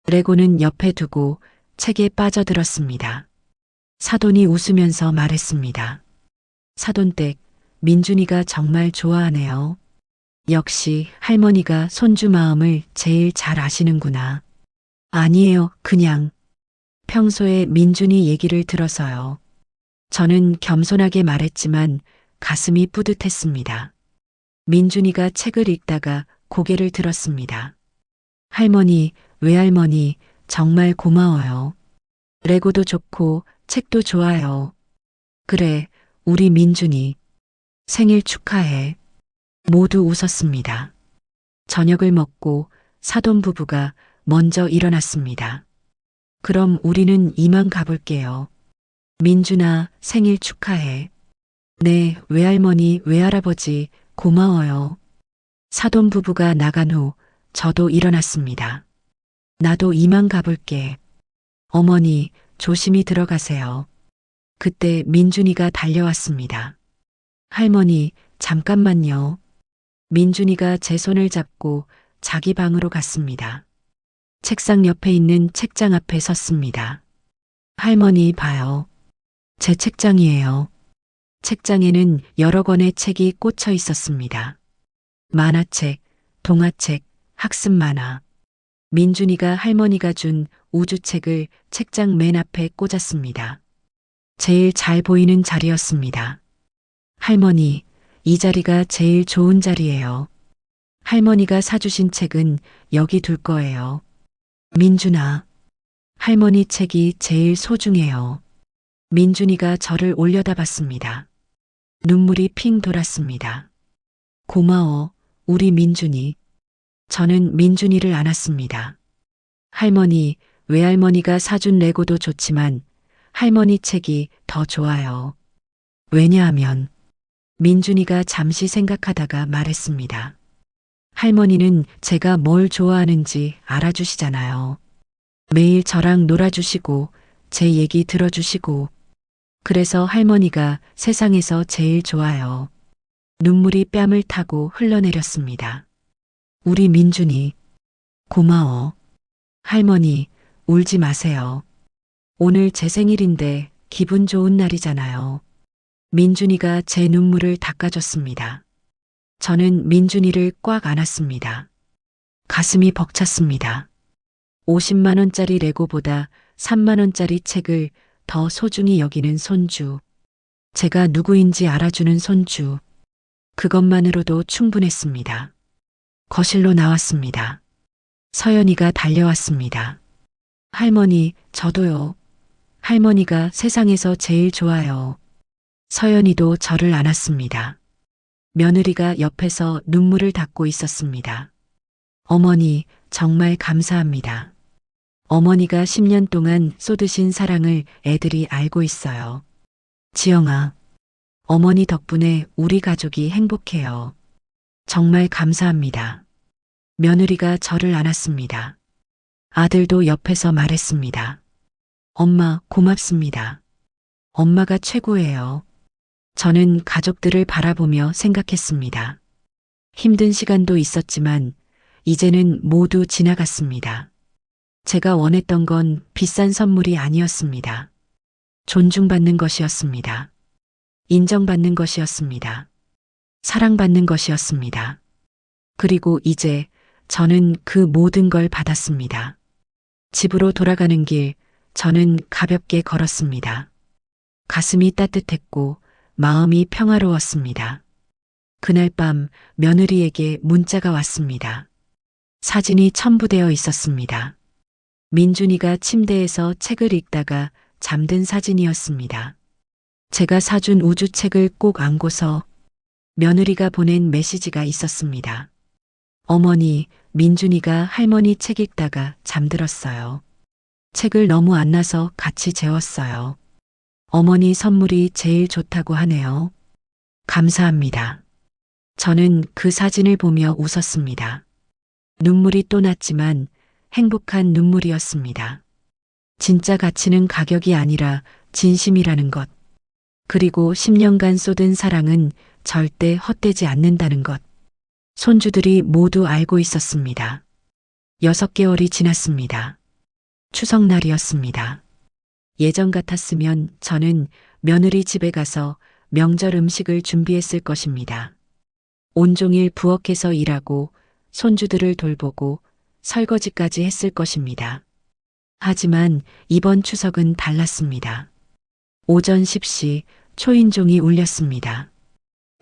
레고는 옆에 두고 책에 빠져들었습니다. 사돈이 웃으면서 말했습니다. 사돈댁, 민준이가 정말 좋아하네요. 역시 할머니가 손주 마음을 제일 잘 아시는구나. 아니에요, 그냥. 평소에 민준이 얘기를 들어서요. 저는 겸손하게 말했지만 가슴이 뿌듯했습니다. 민준이가 책을 읽다가 고개를 들었습니다. 할머니, 외할머니, 정말 고마워요. 레고도 좋고 책도 좋아요. 그래, 우리 민준이. 생일 축하해. 모두 웃었습니다. 저녁을 먹고 사돈 부부가 먼저 일어났습니다. 그럼 우리는 이만 가볼게요. 민준아, 생일 축하해. 네, 외할머니, 외할아버지, 고마워요. 사돈 부부가 나간 후 저도 일어났습니다. 나도 이만 가볼게. 어머니, 조심히 들어가세요. 그때 민준이가 달려왔습니다. 할머니, 잠깐만요. 민준이가 제 손을 잡고 자기 방으로 갔습니다. 책상 옆에 있는 책장 앞에 섰습니다. 할머니, 봐요. 제 책장이에요. 책장에는 여러 권의 책이 꽂혀 있었습니다. 만화책, 동화책, 학습 만화. 민준이가 할머니가 준 우주책을 책장 맨 앞에 꽂았습니다. 제일 잘 보이는 자리였습니다. 할머니, 이 자리가 제일 좋은 자리예요. 할머니가 사주신 책은 여기 둘 거예요. 민준아, 할머니 책이 제일 소중해요. 민준이가 저를 올려다봤습니다. 눈물이 핑 돌았습니다. 고마워, 우리 민준이. 저는 민준이를 안았습니다. 할머니, 외할머니가 사준 레고도 좋지만 할머니 책이 더 좋아요. 왜냐하면 민준이가 잠시 생각하다가 말했습니다. 할머니는 제가 뭘 좋아하는지 알아주시잖아요. 매일 저랑 놀아주시고 제 얘기 들어주시고 그래서 할머니가 세상에서 제일 좋아요. 눈물이 뺨을 타고 흘러내렸습니다. 우리 민준이 고마워. 할머니, 울지 마세요. 오늘 제 생일인데 기분 좋은 날이잖아요. 민준이가 제 눈물을 닦아줬습니다. 저는 민준이를 꽉 안았습니다. 가슴이 벅찼습니다. 50만 원짜리 레고보다 3만 원짜리 책을 더 소중히 여기는 손주. 제가 누구인지 알아주는 손주. 그것만으로도 충분했습니다. 거실로 나왔습니다. 서연이가 달려왔습니다. 할머니, 저도요. 할머니가 세상에서 제일 좋아요. 서연이도 저를 안았습니다. 며느리가 옆에서 눈물을 닦고 있었습니다. 어머니, 정말 감사합니다. 어머니가 10년 동안 쏟으신 사랑을 애들이 알고 있어요. 지영아, 어머니 덕분에 우리 가족이 행복해요. 정말 감사합니다. 며느리가 저를 안았습니다. 아들도 옆에서 말했습니다. 엄마, 고맙습니다. 엄마가 최고예요. 저는 가족들을 바라보며 생각했습니다. 힘든 시간도 있었지만 이제는 모두 지나갔습니다. 제가 원했던 건 비싼 선물이 아니었습니다. 존중받는 것이었습니다. 인정받는 것이었습니다. 사랑받는 것이었습니다. 그리고 이제 저는 그 모든 걸 받았습니다. 집으로 돌아가는 길, 저는 가볍게 걸었습니다. 가슴이 따뜻했고 마음이 평화로웠습니다. 그날 밤 며느리에게 문자가 왔습니다. 사진이 첨부되어 있었습니다. 민준이가 침대에서 책을 읽다가 잠든 사진이었습니다. 제가 사준 우주책을 꼭 안고서 며느리가 보낸 메시지가 있었습니다. 어머니, 민준이가 할머니 책 읽다가 잠들었어요. 책을 너무 안 나서 같이 재웠어요. 어머니 선물이 제일 좋다고 하네요. 감사합니다. 저는 그 사진을 보며 웃었습니다. 눈물이 또 났지만 행복한 눈물이었습니다. 진짜 가치는 가격이 아니라 진심이라는 것. 그리고 10년간 쏟은 사랑은 절대 헛되지 않는다는 것. 손주들이 모두 알고 있었습니다. 6개월이 지났습니다. 추석날이었습니다. 예전 같았으면 저는 며느리 집에 가서 명절 음식을 준비했을 것입니다. 온종일 부엌에서 일하고 손주들을 돌보고 설거지까지 했을 것입니다. 하지만 이번 추석은 달랐습니다. 오전 10시 초인종이 울렸습니다.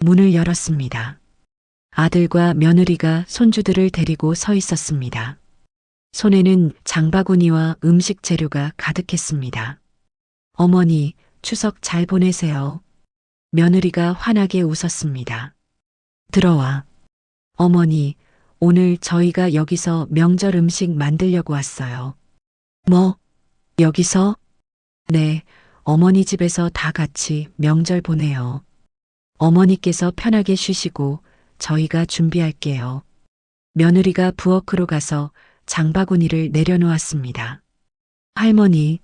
문을 열었습니다. 아들과 며느리가 손주들을 데리고 서 있었습니다. 손에는 장바구니와 음식 재료가 가득했습니다. 어머니, 추석 잘 보내세요. 며느리가 환하게 웃었습니다. 들어와. 어머니, 오늘 저희가 여기서 명절 음식 만들려고 왔어요. 뭐? 여기서? 네, 어머니 집에서 다 같이 명절 보내요. 어머니께서 편하게 쉬시고 저희가 준비할게요. 며느리가 부엌으로 가서 장바구니를 내려놓았습니다. 할머니,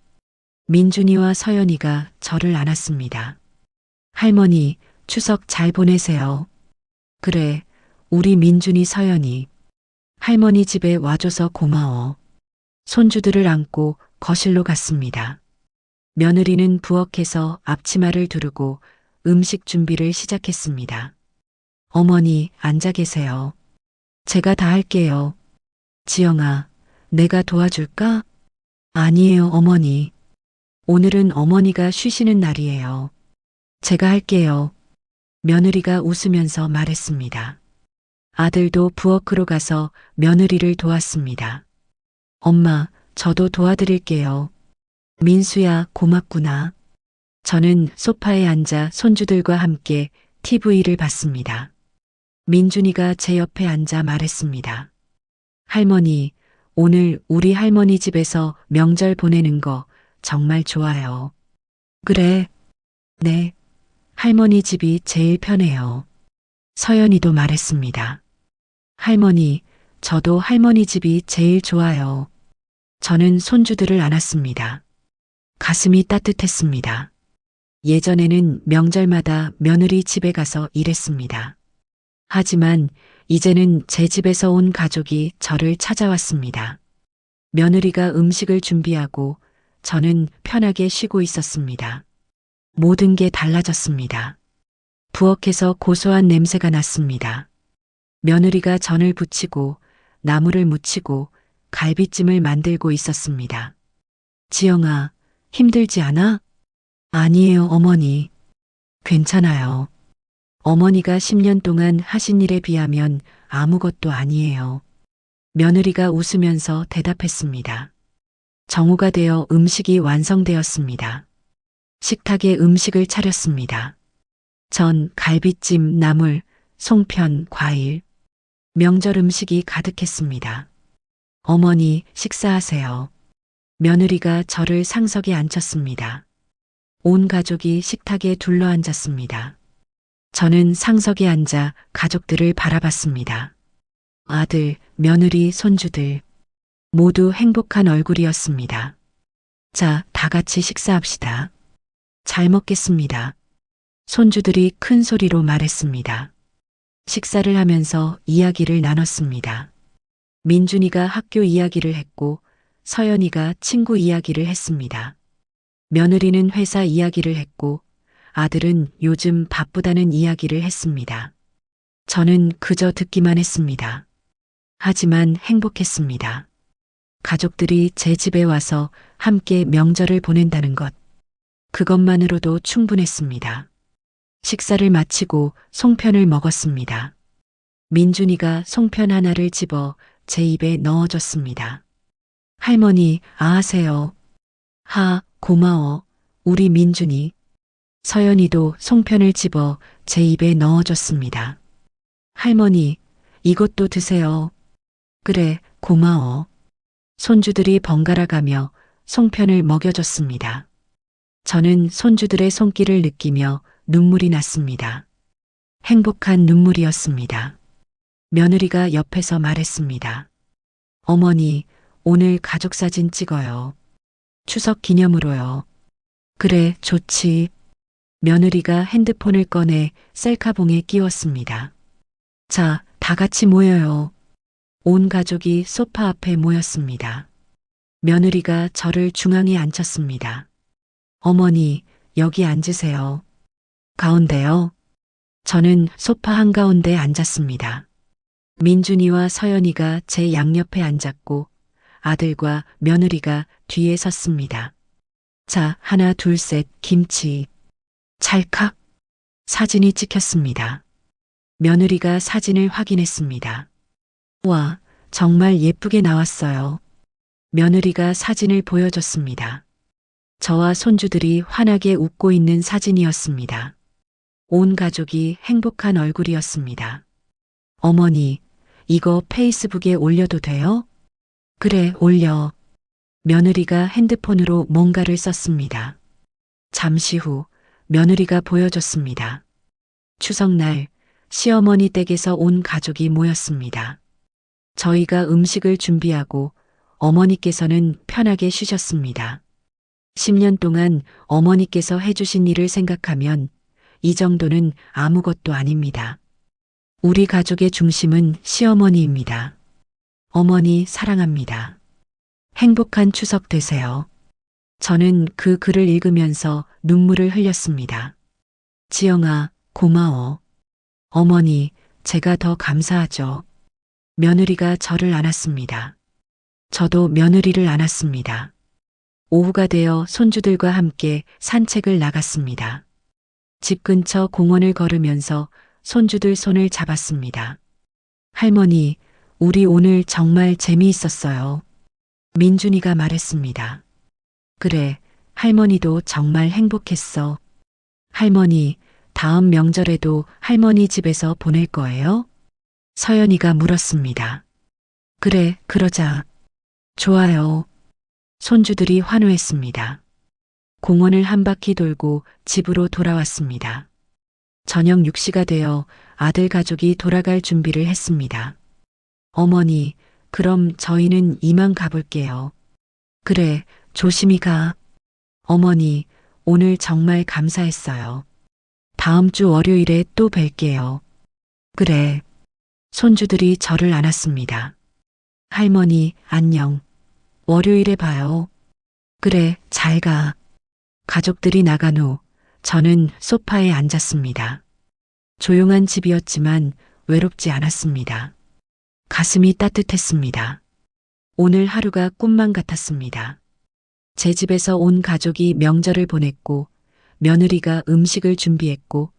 민준이와 서연이가 저를 안았습니다. 할머니, 추석 잘 보내세요. 그래, 우리 민준이 서연이. 할머니 집에 와줘서 고마워. 손주들을 안고 거실로 갔습니다. 며느리는 부엌에서 앞치마를 두르고 음식 준비를 시작했습니다. 어머니, 앉아 계세요. 제가 다 할게요. 지영아, 내가 도와줄까? 아니에요, 어머니. 오늘은 어머니가 쉬시는 날이에요. 제가 할게요. 며느리가 웃으면서 말했습니다. 아들도 부엌으로 가서 며느리를 도왔습니다. 엄마, 저도 도와드릴게요. 민수야, 고맙구나. 저는 소파에 앉아 손주들과 함께 TV를 봤습니다. 민준이가 제 옆에 앉아 말했습니다. 할머니, 오늘 우리 할머니 집에서 명절 보내는 거 정말 좋아요. 그래. 네. 할머니 집이 제일 편해요. 서연이도 말했습니다. 할머니, 저도 할머니 집이 제일 좋아요. 저는 손주들을 안았습니다. 가슴이 따뜻했습니다. 예전에는 명절마다 며느리 집에 가서 일했습니다. 하지만 이제는 제 집에서 온 가족이 저를 찾아왔습니다. 며느리가 음식을 준비하고 저는 편하게 쉬고 있었습니다. 모든 게 달라졌습니다. 부엌에서 고소한 냄새가 났습니다. 며느리가 전을 부치고 나물을 무치고 갈비찜을 만들고 있었습니다. 지영아, 힘들지 않아? 아니에요, 어머니. 괜찮아요. 어머니가 10년 동안 하신 일에 비하면 아무것도 아니에요. 며느리가 웃으면서 대답했습니다. 정오가 되어 음식이 완성되었습니다. 식탁에 음식을 차렸습니다. 전, 갈비찜, 나물, 송편, 과일. 명절 음식이 가득했습니다. 어머니, 식사하세요. 며느리가 저를 상석에 앉혔습니다. 온 가족이 식탁에 둘러앉았습니다. 저는 상석에 앉아 가족들을 바라봤습니다. 아들, 며느리, 손주들. 모두 행복한 얼굴이었습니다. 자, 다 같이 식사합시다. 잘 먹겠습니다. 손주들이 큰 소리로 말했습니다. 식사를 하면서 이야기를 나눴습니다. 민준이가 학교 이야기를 했고 서연이가 친구 이야기를 했습니다. 며느리는 회사 이야기를 했고 아들은 요즘 바쁘다는 이야기를 했습니다. 저는 그저 듣기만 했습니다. 하지만 행복했습니다. 가족들이 제 집에 와서 함께 명절을 보낸다는 것. 그것만으로도 충분했습니다. 식사를 마치고 송편을 먹었습니다. 민준이가 송편 하나를 집어 제 입에 넣어줬습니다. 할머니, 아하세요. 하, 고마워. 우리 민준이. 서연이도 송편을 집어 제 입에 넣어줬습니다. 할머니, 이것도 드세요. 그래, 고마워. 손주들이 번갈아 가며 송편을 먹여줬습니다. 저는 손주들의 손길을 느끼며 눈물이 났습니다. 행복한 눈물이었습니다. 며느리가 옆에서 말했습니다. 어머니, 오늘 가족 사진 찍어요. 추석 기념으로요. 그래, 좋지. 며느리가 핸드폰을 꺼내 셀카봉에 끼웠습니다. 자, 다 같이 모여요. 온 가족이 소파 앞에 모였습니다. 며느리가 저를 중앙에 앉혔습니다. 어머니, 여기 앉으세요. 가운데요. 저는 소파 한가운데 앉았습니다. 민준이와 서연이가 제 양옆에 앉았고 아들과 며느리가 뒤에 섰습니다. 자, 하나, 둘, 셋, 김치. 찰칵. 사진이 찍혔습니다. 며느리가 사진을 확인했습니다. 와, 정말 예쁘게 나왔어요. 며느리가 사진을 보여줬습니다. 저와 손주들이 환하게 웃고 있는 사진이었습니다. 온 가족이 행복한 얼굴이었습니다. 어머니, 이거 페이스북에 올려도 돼요? 그래, 올려. 며느리가 핸드폰으로 뭔가를 썼습니다. 잠시 후 며느리가 보여줬습니다. 추석날 시어머니 댁에서 온 가족이 모였습니다. 저희가 음식을 준비하고 어머니께서는 편하게 쉬셨습니다. 10년 동안 어머니께서 해주신 일을 생각하면 이 정도는 아무것도 아닙니다. 우리 가족의 중심은 시어머니입니다. 어머니 사랑합니다. 행복한 추석 되세요. 저는 그 글을 읽으면서 눈물을 흘렸습니다. 지영아, 고마워. 어머니, 제가 더 감사하죠. 며느리가 저를 안았습니다. 저도 며느리를 안았습니다. 오후가 되어 손주들과 함께 산책을 나갔습니다. 집 근처 공원을 걸으면서 손주들 손을 잡았습니다. 할머니, 우리 오늘 정말 재미있었어요. 민준이가 말했습니다. 그래, 할머니도 정말 행복했어. 할머니, 다음 명절에도 할머니 집에서 보낼 거예요? 서연이가 물었습니다. 그래, 그러자. 좋아요. 손주들이 환호했습니다. 공원을 한 바퀴 돌고 집으로 돌아왔습니다. 저녁 6시가 되어 아들 가족이 돌아갈 준비를 했습니다. 어머니, 그럼 저희는 이만 가볼게요. 그래, 조심히 가. 어머니, 오늘 정말 감사했어요. 다음 주 월요일에 또 뵐게요. 그래. 손주들이 저를 안았습니다. 할머니, 안녕. 월요일에 봐요. 그래, 잘 가. 가족들이 나간 후 저는 소파에 앉았습니다. 조용한 집이었지만 외롭지 않았습니다. 가슴이 따뜻했습니다. 오늘 하루가 꿈만 같았습니다. 제 집에서 온 가족이 명절을 보냈고 며느리가 음식을 준비했고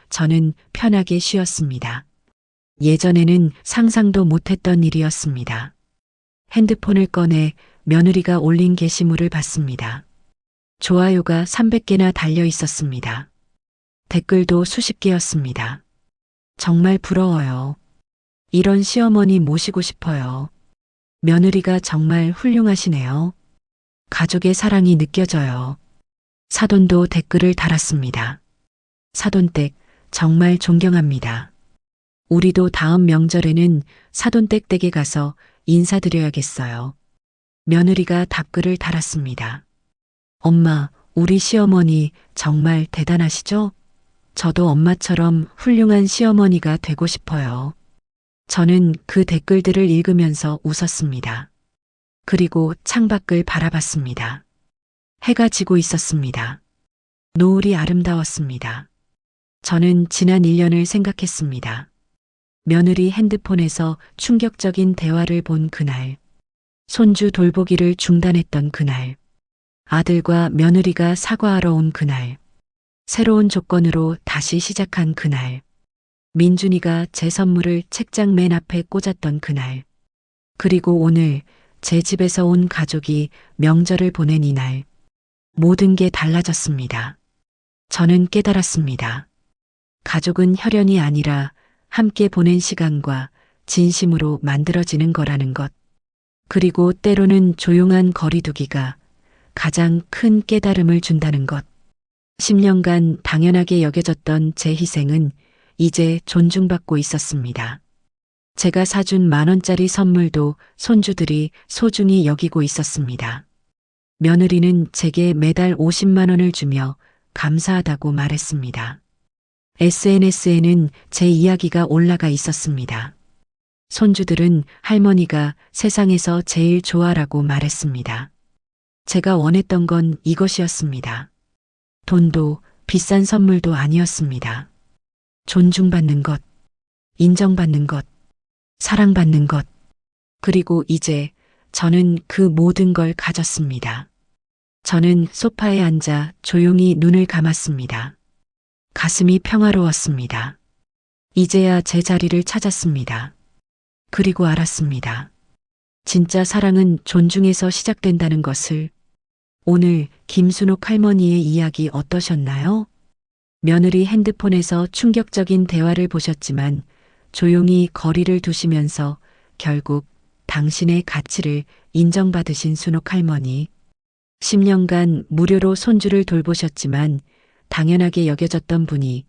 저는 편하게 쉬었습니다. 예전에는 상상도 못했던 일이었습니다. 핸드폰을 꺼내 며느리가 올린 게시물을 봤습니다. 좋아요가 300개나 달려 있었습니다. 댓글도 수십 개였습니다. 정말 부러워요. 이런 시어머니 모시고 싶어요. 며느리가 정말 훌륭하시네요. 가족의 사랑이 느껴져요. 사돈도 댓글을 달았습니다. 사돈댁 정말 존경합니다. 우리도 다음 명절에는 사돈댁 댁에 가서 인사드려야겠어요. 며느리가 답글을 달았습니다. 엄마, 우리 시어머니 정말 대단하시죠? 저도 엄마처럼 훌륭한 시어머니가 되고 싶어요. 저는 그 댓글들을 읽으면서 웃었습니다. 그리고 창밖을 바라봤습니다. 해가 지고 있었습니다. 노을이 아름다웠습니다. 저는 지난 1년을 생각했습니다. 며느리 핸드폰에서 충격적인 대화를 본 그날, 손주 돌보기를 중단했던 그날, 아들과 며느리가 사과하러 온 그날, 새로운 조건으로 다시 시작한 그날, 민준이가 제 선물을 책장 맨 앞에 꽂았던 그날, 그리고 오늘 제 집에서 온 가족이 명절을 보낸 이날, 모든 게 달라졌습니다. 저는 깨달았습니다. 가족은 혈연이 아니라 함께 보낸 시간과 진심으로 만들어지는 거라는 것. 그리고 때로는 조용한 거리두기가 가장 큰 깨달음을 준다는 것. 10년간 당연하게 여겨졌던 제 희생은 이제 존중받고 있었습니다. 제가 사준 10,000원짜리 선물도 손주들이 소중히 여기고 있었습니다. 며느리는 제게 매달 50만 원을 주며 감사하다고 말했습니다. SNS에는 제 이야기가 올라가 있었습니다. 손주들은 할머니가 세상에서 제일 좋아라고 말했습니다. 제가 원했던 건 이것이었습니다. 돈도 비싼 선물도 아니었습니다. 존중받는 것, 인정받는 것, 사랑받는 것. 그리고 이제 저는 그 모든 걸 가졌습니다. 저는 소파에 앉아 조용히 눈을 감았습니다. 가슴이 평화로웠습니다. 이제야 제 자리를 찾았습니다. 그리고 알았습니다. 진짜 사랑은 존중에서 시작된다는 것을. 오늘 김순옥 할머니의 이야기 어떠셨나요? 며느리 핸드폰에서 충격적인 대화를 보셨지만 조용히 거리를 두시면서 결국 당신의 가치를 인정받으신 순옥 할머니. 10년간 무료로 손주를 돌보셨지만 당연하게 여겨졌던 분이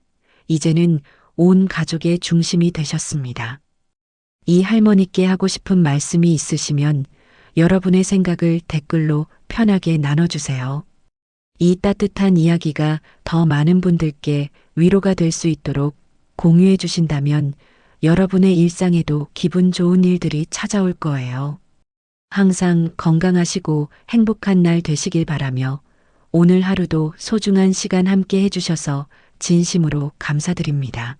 이제는 온 가족의 중심이 되셨습니다. 이 할머니께 하고 싶은 말씀이 있으시면 여러분의 생각을 댓글로 편하게 나눠주세요. 이 따뜻한 이야기가 더 많은 분들께 위로가 될 수 있도록 공유해 주신다면 여러분의 일상에도 기분 좋은 일들이 찾아올 거예요. 항상 건강하시고 행복한 날 되시길 바라며 오늘 하루도 소중한 시간 함께 해주셔서 진심으로 감사드립니다.